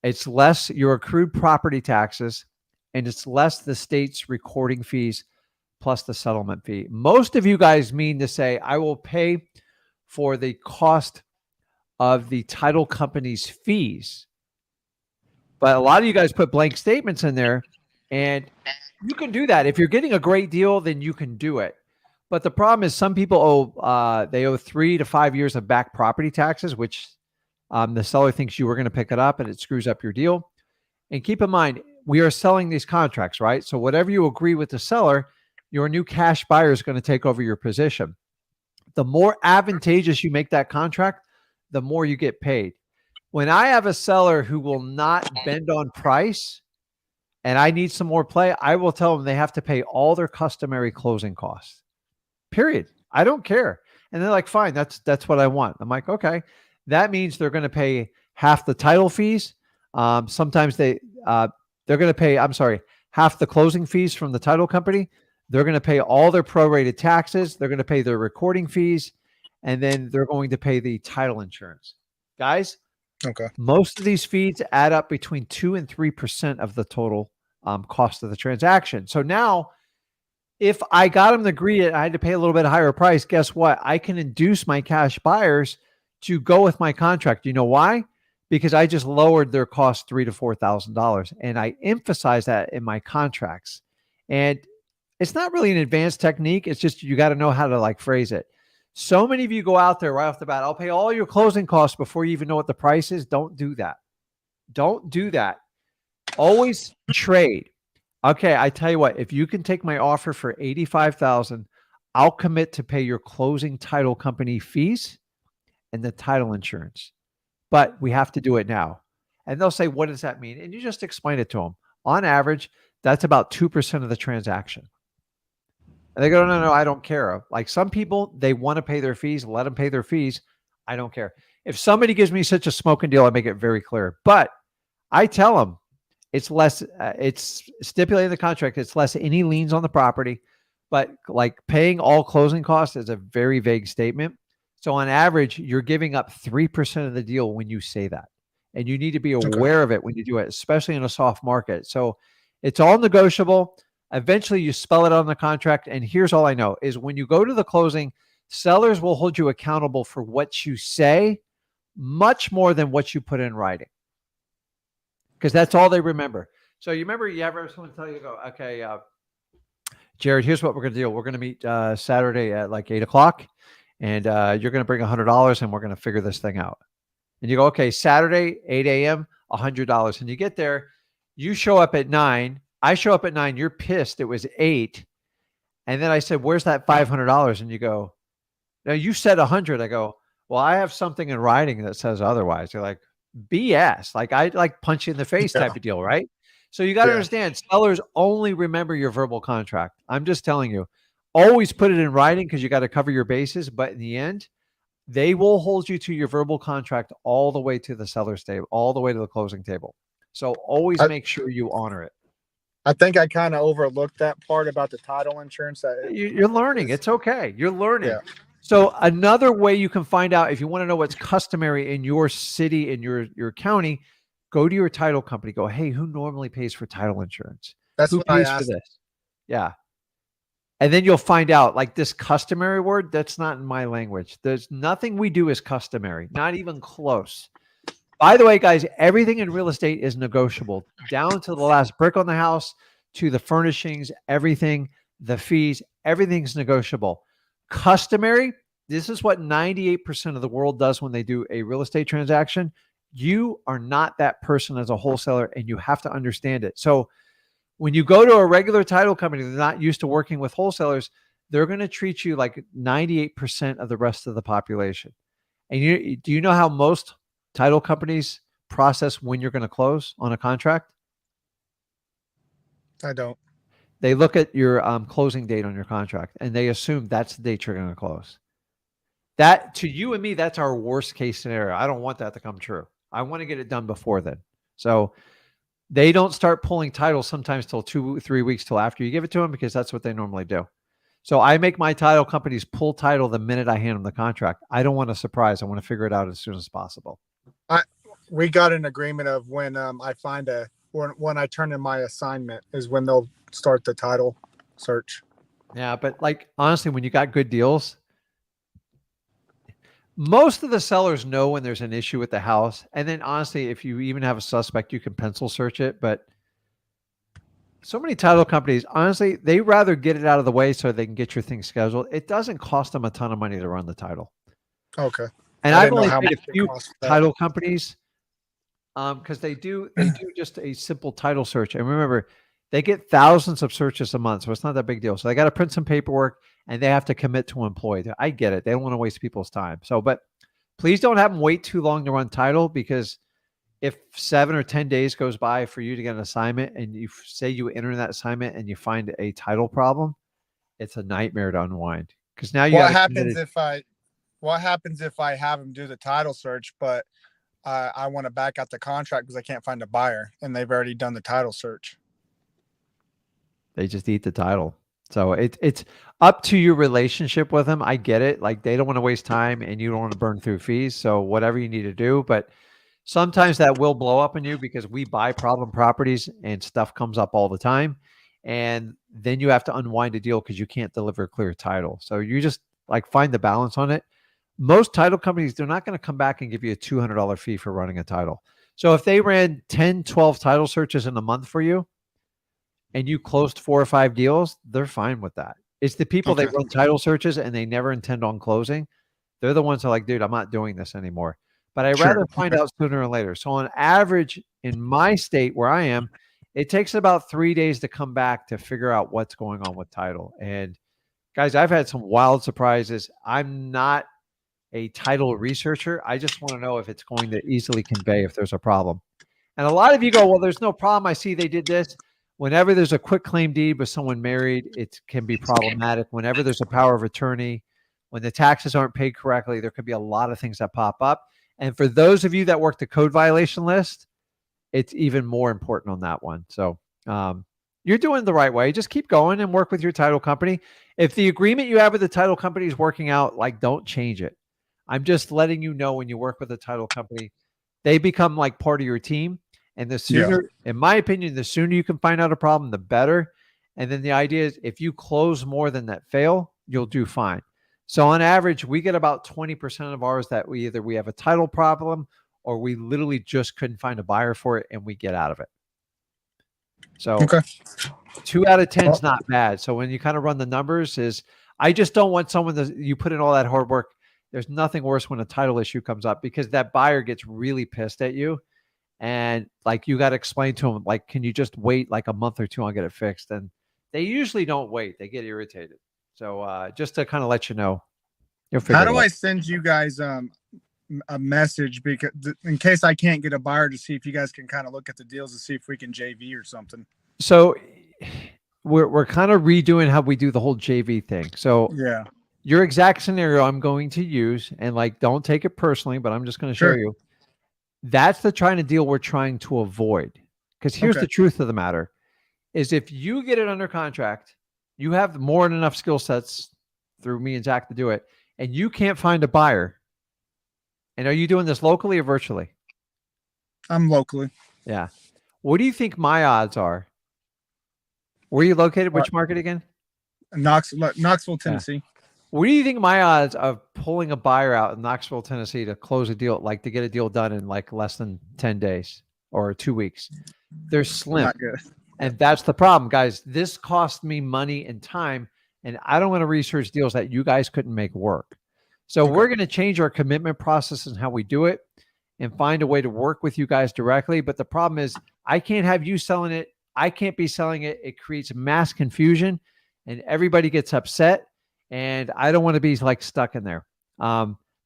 It's less your accrued property taxes, and it's less the state's recording fees plus the settlement fee. Most of you guys mean to say, I will pay for the cost of the title company's fees. But a lot of you guys put blank statements in there, and you can do that. If you're getting a great deal, then you can do it. But the problem is some people owe 3 to 5 years of back property taxes, which the seller thinks you were going to pick it up, and it screws up your deal. And keep in mind, we are selling these contracts, right? So whatever you agree with the seller, your new cash buyer is going to take over your position. The more advantageous you make that contract, the more you get paid. When I have a seller who will not bend on price and I need some more play, I will tell them they have to pay all their customary closing costs. Period. I don't care. And they're like, fine, that's what I want. I'm like, okay. That means they're going to pay half the title fees. Sometimes they're going to pay, half the closing fees from the title company. They're going to pay all their prorated taxes. They're going to pay their recording fees. And then they're going to pay the title insurance. Guys, okay. Most of these fees add up between 2 and 3% of the total cost of the transaction. So now, if I got them to agree and I had to pay a little bit higher price, guess what? I can induce my cash buyers to go with my contract. You know why? Because I just lowered their cost $3,000 to $4,000. And I emphasize that in my contracts. And it's not really an advanced technique. It's just, you got to know how to like phrase it. So many of you go out there right off the bat. I'll pay all your closing costs before you even know what the price is. Don't do that. Don't do that. Always trade. Okay. I tell you what, if you can take my offer for 85,000, I'll commit to pay your closing title company fees and the title insurance, but we have to do it now. And they'll say, what does that mean? And you just explain it to them. On average, that's about 2% of the transaction. And they go, no, I don't care. Like some people, they want to pay their fees, let them pay their fees. I don't care. If somebody gives me such a smoking deal, I make it very clear. But I tell them it's less, it's stipulated in the contract, it's less any liens on the property. But like paying all closing costs is a very vague statement. So on average, you're giving up 3% of the deal when you say that. And you need to be aware of it when you do it, especially in a soft market. So it's all negotiable. Eventually you spell it on the contract. And here's all I know is when you go to the closing, sellers will hold you accountable for what you say much more than what you put in writing. Because that's all they remember. So you remember you ever someone tell you, go, okay, Jared, here's what we're going to do. We're going to meet Saturday at like 8:00 and you're going to bring $100 and we're going to figure this thing out. And you go, okay, Saturday, 8 a.m., $100. And you get there, you show up at 9. I show up at 9. You're pissed. It was 8. And then I said, where's that $500? And you go, no, you said 100. I go, well, I have something in writing that says otherwise. You're like, BS. Like I like punch you in the face type of deal, right? So you got to understand, sellers only remember your verbal contract. I'm just telling you, always put it in writing because you got to cover your bases. But in the end, they will hold you to your verbal contract all the way to the seller's table, all the way to the closing table. So always make sure you honor it. I think I kind of overlooked that part about the title insurance. You're learning. It's okay. You're learning. Yeah. So another way you can find out if you want to know what's customary in your city, in your county, go to your title company. Go, hey, who normally pays for title insurance? That's who what I pays asked. for this? Yeah. And then you'll find out like this customary word, that's not in my language. There's nothing we do is customary, not even close. By the way, guys, everything in real estate is negotiable down to the last brick on the house, to the furnishings, everything, the fees, everything's negotiable. Customary, this is what 98% of the world does when they do a real estate transaction. You are not that person as a wholesaler and you have to understand it. So when you go to a regular title company, they're not used to working with wholesalers. They're going to treat you like 98% of the rest of the population. And do you know how most title companies process when you're going to close on a contract? I don't. They look at your closing date on your contract and they assume that's the date you're going to close. That, to you and me, that's our worst case scenario. I don't want that to come true. I want to get it done before then. So they don't start pulling titles sometimes till 2-3 weeks till after you give it to them, because that's what they normally do. So I make my title companies pull title the minute I hand them the contract. I don't want a surprise. I want to figure it out as soon as possible. We got an agreement of when when I turn in my assignment is when they'll start the title search. Yeah, but like honestly, when you got good deals, most of the sellers know when there's an issue with the house. And then honestly, if you even have a suspect, you can pencil search it. But so many title companies, honestly, they rather get it out of the way so they can get your thing scheduled. It doesn't cost them a ton of money to run the title. Okay. And I've only paid a few title that. companies because they do just a simple title search. And remember, they get thousands of searches a month, so it's not that big deal. So they got to print some paperwork and they have to commit to an employee. I get it. They don't want to waste people's time. So, but please don't have them wait too long to run title, because if 7 or 10 days goes by for you to get an assignment and you say you enter that assignment and you find a title problem, it's a nightmare to unwind. Because now you What happens if I have them do the title search, but I want to back out the contract because I can't find a buyer and they've already done the title search? They just eat the title. So it's up to your relationship with them. I get it. Like they don't want to waste time and you don't want to burn through fees. So whatever you need to do, but sometimes that will blow up on you because we buy problem properties and stuff comes up all the time. And then you have to unwind a deal because you can't deliver a clear title. So you just like find the balance on it. Most title companies, they're not going to come back and give you a $200 fee for running a title. So if they ran 10, 12 title searches in a month for you, and you closed 4 or 5 deals, they're fine with that. It's the people that Okay. run title searches and they never intend on closing. They're the ones that are like, dude, I'm not doing this anymore. But I'd Sure. rather find out sooner or later. So on average, in my state where I am, it takes about 3 days to come back to figure out what's going on with title. And guys, I've had some wild surprises. I'm not a title researcher. I just want to know if it's going to easily convey if there's a problem. And a lot of you go, well, there's no problem. I see they did this. Whenever there's a quick claim deed with someone married, it can be problematic. Whenever there's a power of attorney, when the taxes aren't paid correctly, there could be a lot of things that pop up. And for those of you that work the code violation list, it's even more important on that one. So you're doing the right way. Just keep going and work with your title company. If the agreement you have with the title company is working out, like, don't change it. I'm just letting you know when you work with a title company, they become like part of your team. And the sooner, in my opinion, the sooner you can find out a problem, the better. And then the idea is if you close more than that fail, you'll do fine. So on average, we get about 20% of ours that we have a title problem or we literally just couldn't find a buyer for it and we get out of it. So Okay. 2 out of 10 is not bad. So when you kind of run the numbers I just don't want someone that you put in all that hard work. There's nothing worse when a title issue comes up because that buyer gets really pissed at you. And like, you got to explain to them, like, can you just wait like a month or 2 and get it fixed? And they usually don't wait. They get irritated. So just to kind of let you know, you'll figure How it do out. I send you guys a message because in case I can't get a buyer to see if you guys can kind of look at the deals and see if we can JV or something? So we're kind of redoing how we do the whole JV thing. So Yeah. your exact scenario I'm going to use, and like, don't take it personally, but I'm just going to show Sure. you. That's the kind of deal we're trying to avoid. Because here's the truth of the matter is if you get it under contract, you have more than enough skill sets through me and Zach to do it, and you can't find a buyer. And are you doing this locally or virtually? I'm locally. Yeah. What do you think my odds are? Where are you located? Which market again? Knoxville, Tennessee. What do you think my odds of pulling a buyer out in Knoxville, Tennessee to close a deal, like to get a deal done in like less than 10 days or 2 weeks? They're slim. Not good. And that's the problem, guys. This cost me money and time, and I don't want to research deals that you guys couldn't make work. So we're going to change our commitment process and how we do it and find a way to work with you guys directly. But the problem is I can't have you selling it. I can't be selling it. It creates mass confusion and everybody gets upset. And I don't want to be like stuck in there.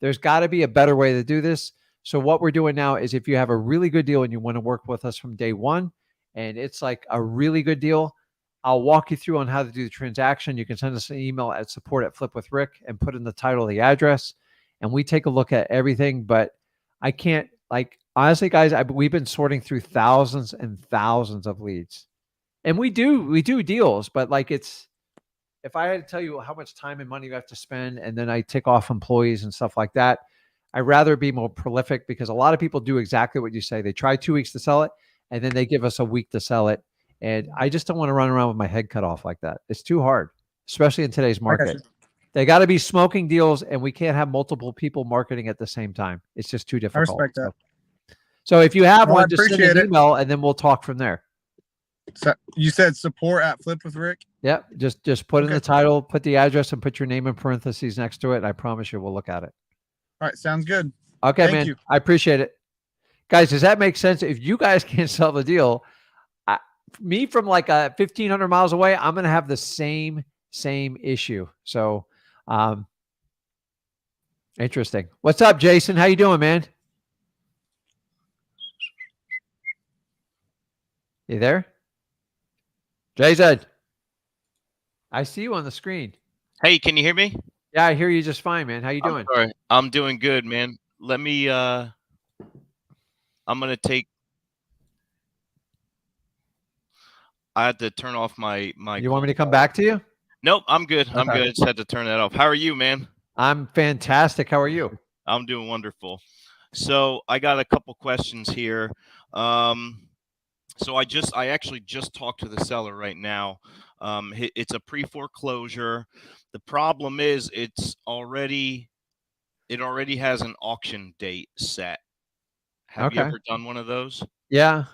There's got to be a better way to do this. So what we're doing now is if you have a really good deal and you want to work with us from day one, and it's like a really good deal, I'll walk you through on how to do the transaction. You can send us an email at support@flipwithrick and put in the title, the address, and we take a look at everything. But I can't, like, honestly, guys, we've been sorting through thousands and thousands of leads, and we do deals, but like, if I had to tell you how much time and money you have to spend, and then I tick off employees and stuff like that, I'd rather be more prolific because a lot of people do exactly what you say. They try 2 weeks to sell it, and then they give us a week to sell it. And I just don't want to run around with my head cut off like that. It's too hard, especially in today's market. They got to be smoking deals, and we can't have multiple people marketing at the same time. It's just too difficult. I respect that. So if you have Well, I one, just send appreciate an it. email, and then we'll talk from there. So you said support@flipwithrick? Yep. Just put in the title, put the address, and put your name in parentheses next to it. And I promise you, we'll look at it. All right. Sounds good. Okay, Thank man. you. I appreciate it. Guys, does that make sense? If you guys can't sell the deal, me from like 1,500 miles away, I'm going to have the same issue. So, interesting. What's up, Jason? How you doing, man? You there? Jason, I see you on the screen. Hey, can you hear me? Yeah, I hear you just fine, man. How you doing? Sorry. I'm doing good, man. Let me, I'm going to take, I had to turn off my. You want me to come back to you? Nope, I'm good. I'm Okay. good. I just had to turn that off. How are you, man? I'm fantastic. How are you? I'm doing wonderful. So I got a couple questions here. So I actually just talked to the seller right now. It's a pre-foreclosure. The problem is it already has an auction date set. Have you ever done one of those? Yeah,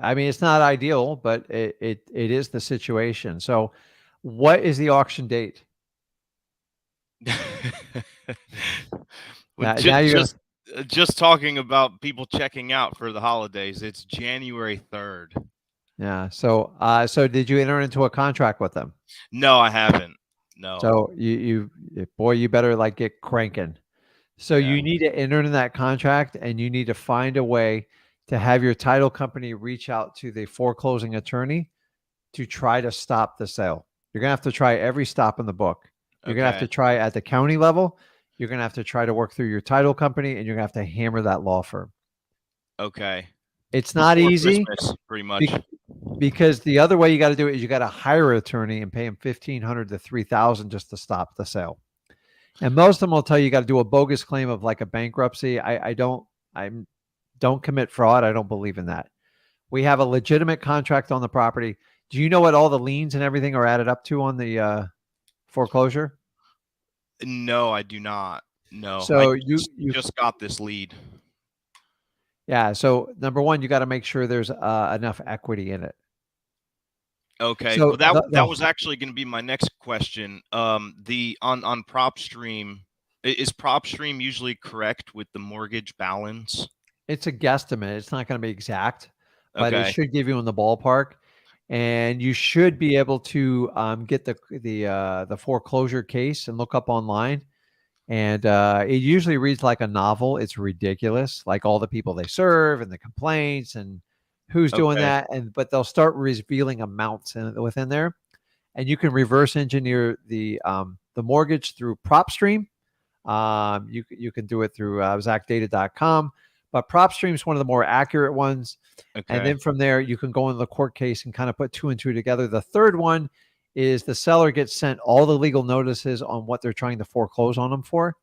I mean, it's not ideal, but it is the situation. So what is the auction date? Well, Now you're gonna, just talking about people checking out for the holidays. It's January 3rd. yeah. So, so did you enter into a contract with them? No, I haven't. No. So boy, you better like get cranking. So Yeah. you need to enter into that contract and you need to find a way to have your title company reach out to the foreclosing attorney to try to stop the sale. You're going to have to try every stop in the book. You're going to have to Okay. try at the county level. You're going to have to try to work through your title company and you're going to have to hammer that law firm. Okay. It's not Before easy Christmas, pretty much. because the other way you got to do it is you got to hire an attorney and pay him $1,500 to $3,000 just to stop the sale. And most of them will tell you got to do a bogus claim of like a bankruptcy. I don't commit fraud. I don't believe in that. We have a legitimate contract on the property. Do you know what all the liens and everything are added up to on the foreclosure? No, I do not. No, So I you just got this lead. yeah. So number one, you got to make sure there's enough equity in it. Okay. So Well, that was actually going to be my next question. The on PropStream, is PropStream usually correct with the mortgage balance? it's a guesstimate. It's not going to be exact, but it Okay. should give you in the ballpark. And you should be able to get the foreclosure case and look up online. And it usually reads like a novel. It's ridiculous, like all the people they serve and the complaints and who's doing Okay. that. And but they'll start revealing amounts within there, and you can reverse engineer the mortgage through PropStream. You can do it through ZachData.com, but PropStream is one of the more accurate ones. And Okay. then from there, you can go into the court case and kind of put two and two together. The third one is the seller gets sent all the legal notices on what they're trying to foreclose on them for.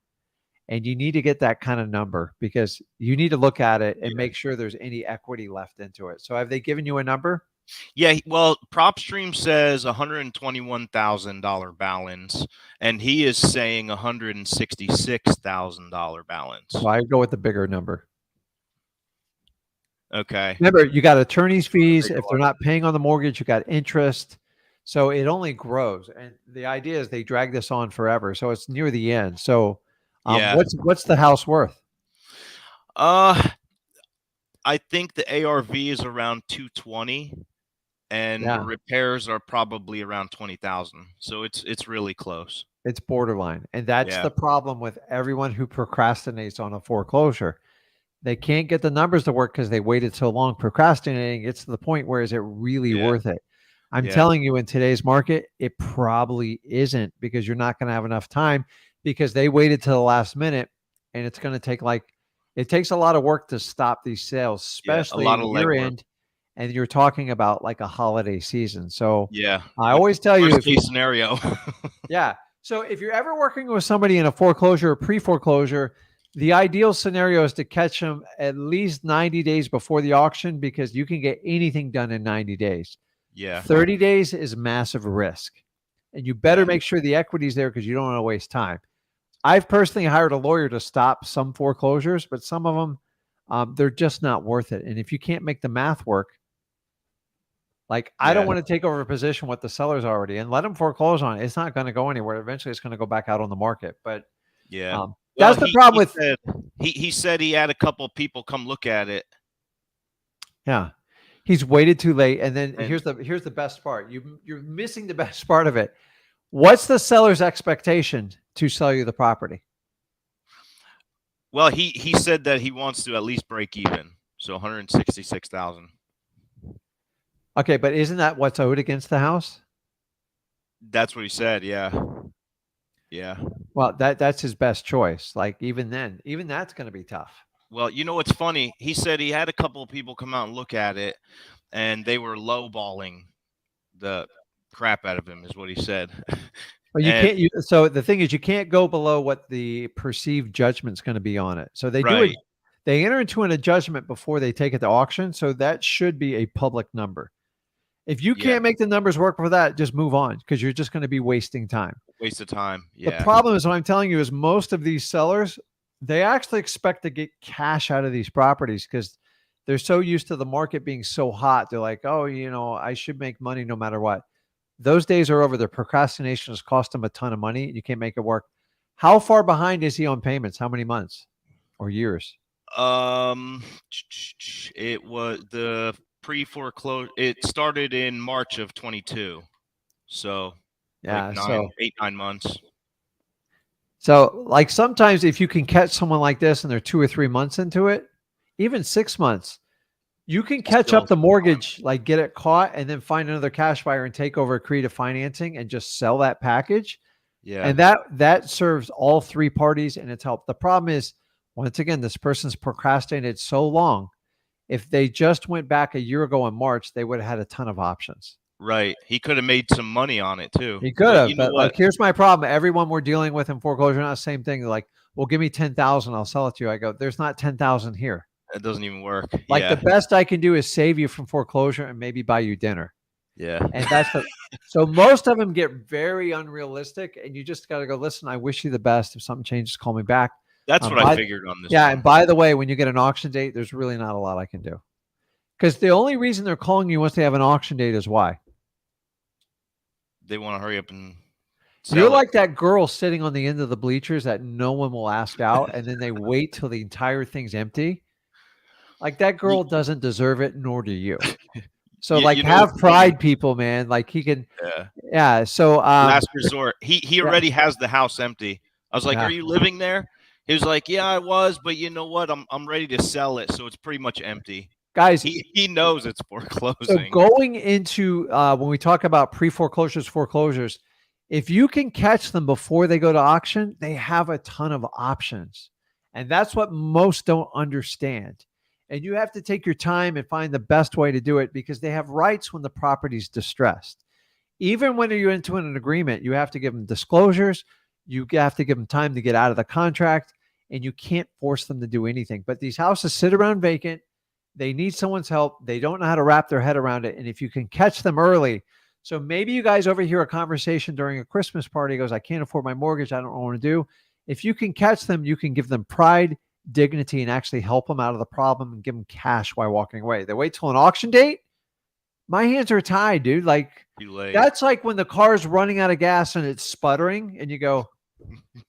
And you need to get that kind of number because you need to look at it and Yeah. make sure there's any equity left into it. So have they given you a number? Yeah, well, PropStream says $121,000 balance, and he is saying $166,000 balance. So I go with the bigger number. Okay. Remember, you got attorney's fees. Bigger If they're not paying on the mortgage, you got interest. So it only grows. And the idea is they drag this on forever. So it's near the end. So Yeah. what's the house worth? I think the ARV is around 220, and Yeah. the repairs are probably around 20,000. So it's really close. It's borderline. And that's Yeah. the problem with everyone who procrastinates on a foreclosure. They can't get the numbers to work because they waited so long. Procrastinating gets to the point where is it really Yeah. worth it? I'm Yeah. telling you, in today's market, it probably isn't because you're not going to have enough time because they waited to the last minute, and it's going to take it takes a lot of work to stop these sales, Yeah, a especially lot of year legwork. end, and you're talking about like a holiday season. So Yeah. I always tell you, Worst if you, case scenario. yeah. So if you're ever working with somebody in a foreclosure or pre-foreclosure, the ideal scenario is to catch them at least 90 days before the auction because you can get anything done in 90 days. Yeah. 30 days is massive risk. And you better Yeah. make sure the equity's there because you don't want to waste time. I've personally hired a lawyer to stop some foreclosures, but some of them, they're just not worth it. And if you can't make the math work, like I don't Yeah. want to take over a position with the sellers already and let them foreclose on it. It's not going to go anywhere. Eventually, it's going to go back out on the market. But Yeah. that's the problem with he said he had a couple people come look at it. yeah. He's waited too late. And then And- here's the best part. You're missing the best part of it. What's the seller's expectation to sell you the property? Well, he said that he wants to at least break even. So 166,000. Okay, but isn't that what's owed against the house? That's what he said. Yeah. Yeah. Well, that's his best choice. Like even then, even that's going to be tough. Well, you know what's funny? He said he had a couple of people come out and look at it, and they were lowballing the crap out of him, is what he said. Well, you And- can't. So the thing is, you can't go below what the perceived judgment's going to be on it. So they do it. Right. They enter into a judgment before they take it to auction. So that should be a public number. If you Yeah. can't make the numbers work for that, just move on because you're just going to be wasting time. Waste of time. Yeah. The problem is what I'm telling you is most of these sellers, they actually expect to get cash out of these properties because They're so used to the market being so hot. They're like, oh, I should make money no matter what. Those days are over. The procrastination has cost them a ton of money. You can't make it work. How far behind is he on payments? How many months or years? It was the pre-foreclosure. It started in March of 22. So Yeah. like So 8-9 months. So, like sometimes if you can catch someone like this and they're 2 or 3 months into it, even 6 months, you can catch Still up the mortgage, like get it caught and then find another cash buyer and take over creative financing and just sell that package. Yeah. And that serves all three parties and it's helped. The problem is, once again, this person's procrastinated so long. If they just went back a year ago in March, they would have had a ton of options. Right. He could have made some money on it too. He could have, you know but what? like, here's my problem. Everyone we're dealing with in foreclosure, not the same thing. They're like, well, give me 10,000. I'll sell it to you. I go, there's not 10,000 here. It doesn't even work. Like Yeah. the best I can do is save you from foreclosure and maybe buy you dinner. Yeah. And so most of them get very unrealistic and you just got to go, listen, I wish you the best. If something changes, call me back. That's what I figured on this. Yeah. one. And by the way, when you get an auction date, there's really not a lot I can do. Because the only reason they're calling you once they have an auction date is why? They want to hurry up and sell You're it. like that girl sitting on the end of the bleachers that no one will ask out, and then they wait till the entire thing's empty. Like that girl doesn't deserve it, nor do you. So have pride, people, man. Like he can, yeah. So last resort. He already has the house empty. I was like, Yeah. "Are you living there?" He was like, "Yeah, I was, but you know what? I'm ready to sell it, so it's pretty much empty." Guys, He knows it's so foreclosing. going into when we talk about pre-foreclosures, foreclosures, if you can catch them before they go to auction, they have a ton of options. And that's what most don't understand. And you have to take your time and find the best way to do it because they have rights when the property's distressed. Even when you're into an agreement, you have to give them disclosures. You have to give them time to get out of the contract, and you can't force them to do anything. But these houses sit around vacant. They need someone's help. They don't know how to wrap their head around it. And if you can catch them early, so maybe you guys overhear a conversation during a Christmas party, goes, I can't afford my mortgage. I don't know what I want to do. If you can catch them, you can give them pride, dignity, and actually help them out of the problem and give them cash while walking away. They wait till an auction date. My hands are tied, dude. Like Too late. that's like when the car's running out of gas and it's sputtering and you go,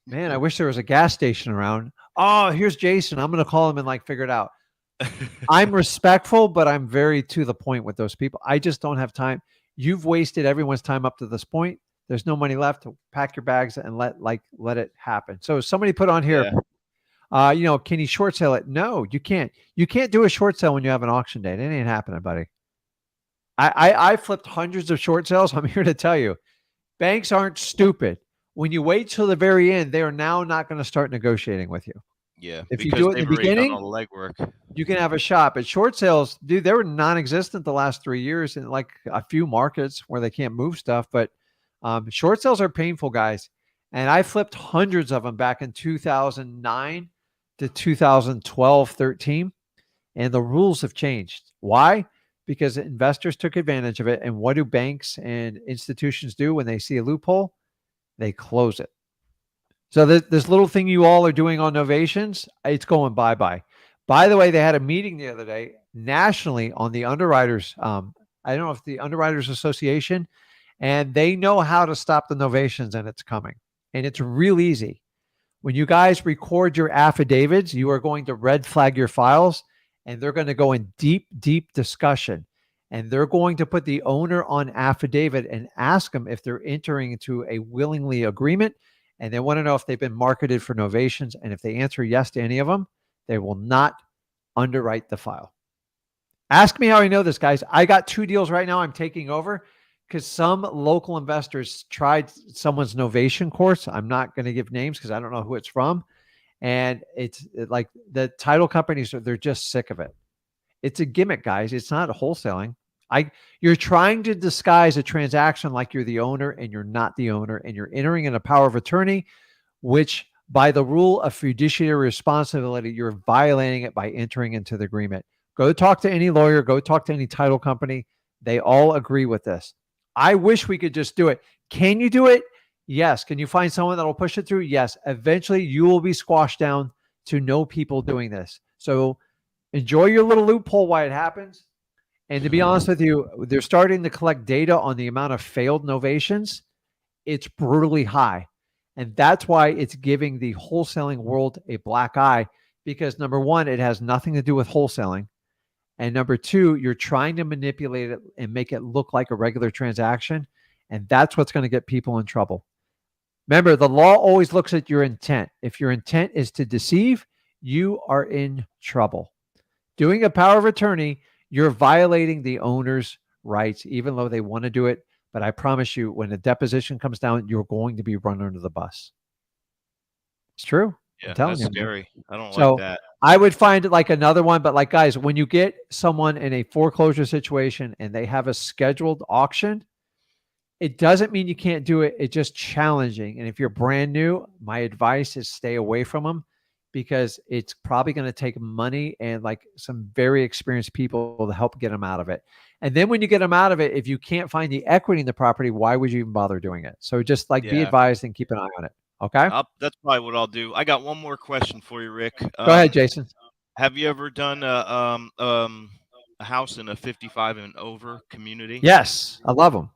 man, I wish there was a gas station around. Oh, here's Jason. I'm going to call him and figure it out. I'm respectful, but I'm very to the point with those people. I just don't have time. You've wasted everyone's time up to this point. There's no money left to pack your bags and let it happen. So somebody put on here, can you short sale it? No, you can't. You can't do a short sale when you have an auction date. It ain't happening, buddy. I flipped hundreds of short sales. I'm here to tell you, banks aren't stupid. When you wait till the very end, they are now not going to start negotiating with you. Yeah. If you do it in the beginning, all the legwork. you can have a shot. But short sales, dude, they were non-existent the last 3 years in a few markets where they can't move stuff. But short sales are painful, guys. And I flipped hundreds of them back in 2009 to 2012, 13. And the rules have changed. Why? Because investors took advantage of it. And what do banks and institutions do when they see a loophole? They close it. So this little thing you all are doing on novations, it's going bye-bye. By the way, they had a meeting the other day nationally on the underwriters. I don't know if the Underwriters Association, and they know how to stop the novations, and it's coming. And it's real easy. When you guys record your affidavits, you are going to red flag your files, and they're going to go in deep, deep discussion. And they're going to put the owner on affidavit and ask them if they're entering into a willingly agreement. And they want to know if they've been marketed for novations. And if they answer yes to any of them, they will not underwrite the file. Ask me how I know this, guys. I got 2 deals right now I'm taking over because some local investors tried someone's novation course. I'm not going to give names because I don't know who it's from. And it's like the title companies, they're just sick of it. It's a gimmick, guys. It's not wholesaling. You're trying to disguise a transaction like you're the owner and you're not the owner, and you're entering in a power of attorney, which by the rule of fiduciary responsibility, you're violating it by entering into the agreement. Go talk to any lawyer, go talk to any title company. They all agree with this. I wish we could just do it. Can you do it? Yes. Can you find someone that will push it through? Yes. Eventually you will be squashed down to no people doing this. So Enjoy your little loophole while it happens. And to be honest with you, they're starting to collect data on the amount of failed novations. It's brutally high. And that's why it's giving the wholesaling world a black eye, because number one, it has nothing to do with wholesaling. And number two, you're trying to manipulate it and make it look like a regular transaction. And that's what's going to get people in trouble. Remember, the law always looks at your intent. If your intent is to deceive, you are in trouble. Doing a power of attorney, you're violating the owner's rights, even though they want to do it. But I promise you, when the deposition comes down, you're going to be run under the bus. It's true. Yeah, I'm telling that's you. scary. I don't So like that. I would find it like another one, but like, guys, when you get someone in a foreclosure situation and they have a scheduled auction, it doesn't mean you can't do it. It's just challenging. And if you're brand new, my advice is stay away from them, because it's probably going to take money and like some very experienced people to help get them out of it. And then when you get them out of it, if you can't find the equity in the property, why would you even bother doing it? So just like be Yeah. advised and keep an eye on it. Okay. That's probably what I'll do. I got one more question for you, Rick. Go ahead, Jason. Have you ever done a house in a 55 and over community? Yes, I love them.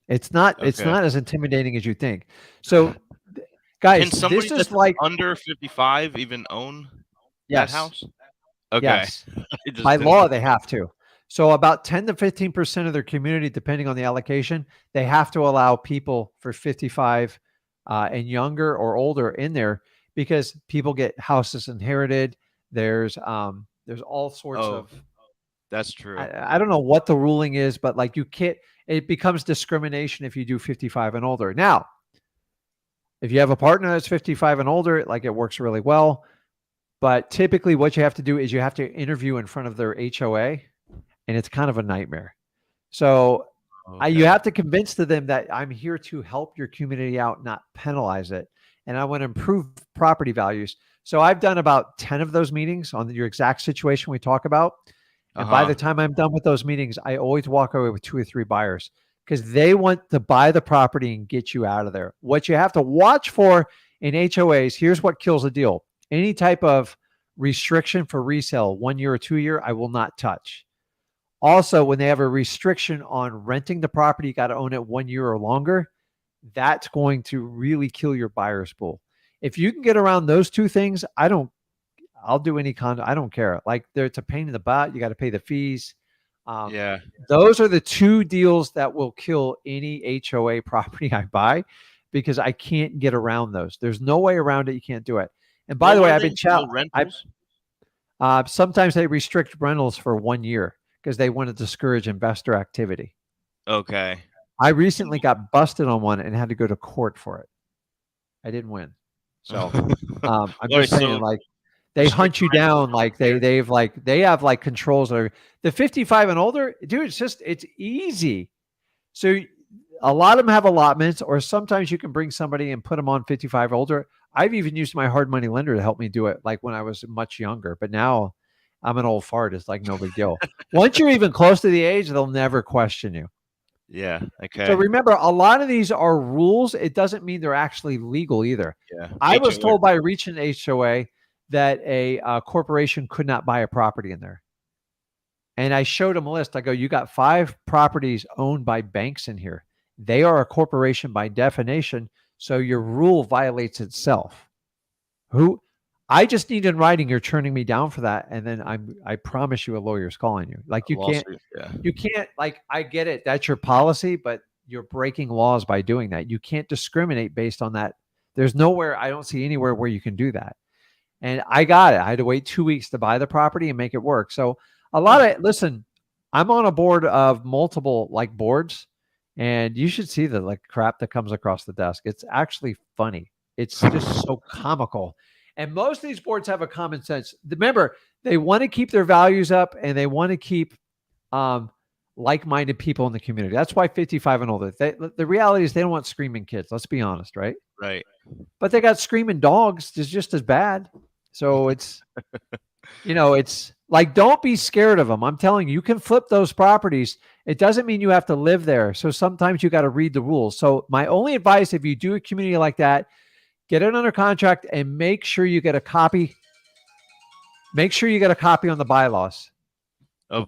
It's not Okay. as intimidating as you think. So guys, Can somebody this is that's like under 55 even own yes, that house? Okay. yes. I just By didn't law, know. they have to. So about 10 to 15% of their community, depending on the allocation, they have to allow people for 55 and younger or older in there, because people get houses inherited. There's all sorts Oh, of that's true. I don't know what the ruling is, but like you can't, it becomes discrimination if you do 55 and older. Now, if you have a partner that's 55 and older, like it works really well. But typically what you have to do is you have to interview in front of their HOA, and it's kind of a nightmare. So you Okay. have to convince to them that I'm here to help your community out, not penalize it. And I want to improve property values. So I've done about 10 of those meetings on your exact situation we talk about. And by the time I'm done with those meetings, I always walk away with 2 or 3 buyers, because they want to buy the property and get you out of there. What you have to watch for in HOAs, here's what kills the deal. Any type of restriction for resale, 1 year or 2 year, I will not touch. Also, when they have a restriction on renting the property, you got to own it 1 year or longer. That's going to really kill your buyer's pool. If you can get around those 2 things, I'll do any condo. I don't care. Like it's a pain in the butt. You got to pay the fees. Yeah. Those are the 2 deals that will kill any HOA property I buy, because I can't get around those. There's no way around it. You can't do it. And by the way, I've been rentals. sometimes they restrict rentals for 1 year because they want to discourage investor activity. Okay. I recently got busted on one and had to go to court for it. I didn't win. So I'm just saying, like, they hunt you down. Like they have like controls over the 55 and older, dude. It's easy. So a lot of them have allotments, or sometimes you can bring somebody and put them on 55 older. I've even used my hard money lender to help me do it, like when I was much younger, but now I'm an old fart. It's like no big deal. Once you're even close to the age, they'll never question you. Yeah. Okay. So remember, a lot of these are rules. It doesn't mean they're actually legal either. Yeah. I was HOA. told by reaching HOA that a corporation could not buy a property in there. And I showed them a list. I go, you got 5 properties owned by banks in here. They are a corporation by definition. So your rule violates itself. I just need in writing, you're turning me down for that. And then I promise you a lawyer's calling you. Like you can't, like, I get it. That's your policy, but you're breaking laws by doing that. You can't discriminate based on that. There's nowhere, I don't see anywhere where you can do that. And I got it. I had to wait 2 weeks to buy the property and make it work. So listen, I'm on a board of multiple like boards, and you should see the like crap that comes across the desk. It's actually funny. It's just so comical. And most of these boards have a common sense. Remember, they want to keep their values up, and they want to keep like-minded people in the community. That's why 55 and older. The reality is they don't want screaming kids. Let's be honest, right? Right. But they got screaming dogs. It's just as bad. So it's, it's like, don't be scared of them. I'm telling you, you can flip those properties. It doesn't mean you have to live there. So sometimes you got to read the rules. So my only advice, if you do a community like that, get it under contract and make sure you get a copy. make sure you get a copy on the bylaws.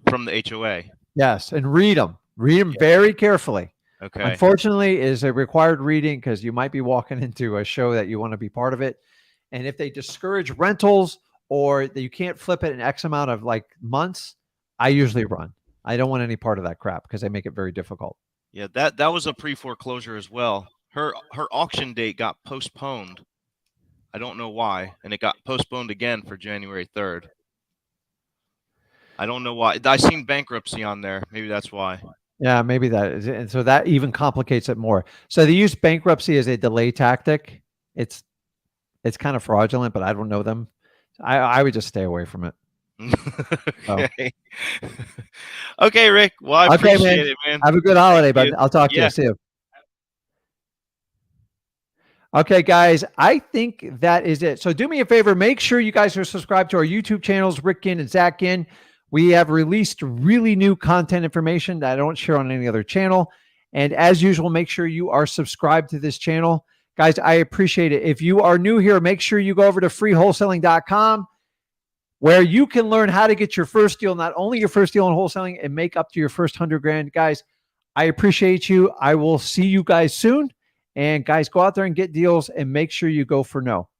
From the HOA. Yes, and read them. Read them Yeah. very carefully. Okay. Unfortunately, is a required reading because you might be walking into a show that you want to be part of it. And if they discourage rentals or that you can't flip it in X amount of like months, I usually run. I don't want any part of that crap because they make it very difficult. Yeah, that was a pre-foreclosure as well. Her auction date got postponed. I don't know why, and it got postponed again for January 3rd. I don't know why. I seen bankruptcy on there. Maybe that's why. Yeah, maybe that is it. And so that even complicates it more. So they use bankruptcy as a delay tactic. It's kind of fraudulent, but I don't know them. I would just stay away from it. Okay. Okay, Rick. Well, I Okay, appreciate man. it, man. Have a good holiday, you. bud. I'll talk to Yeah. you. See you. Okay, guys, I think that is it. So do me a favor. Make sure you guys are subscribed to our YouTube channels, Rick Ginn and Zach Ginn. We have released really new content information that I don't share on any other channel. And as usual, make sure you are subscribed to this channel. Guys, I appreciate it. If you are new here, make sure you go over to freewholesaling.com where you can learn how to get your first deal, not only your first deal in wholesaling, and make up to your first 100 grand. Guys, I appreciate you. I will see you guys soon. And guys, go out there and get deals and make sure you go for no.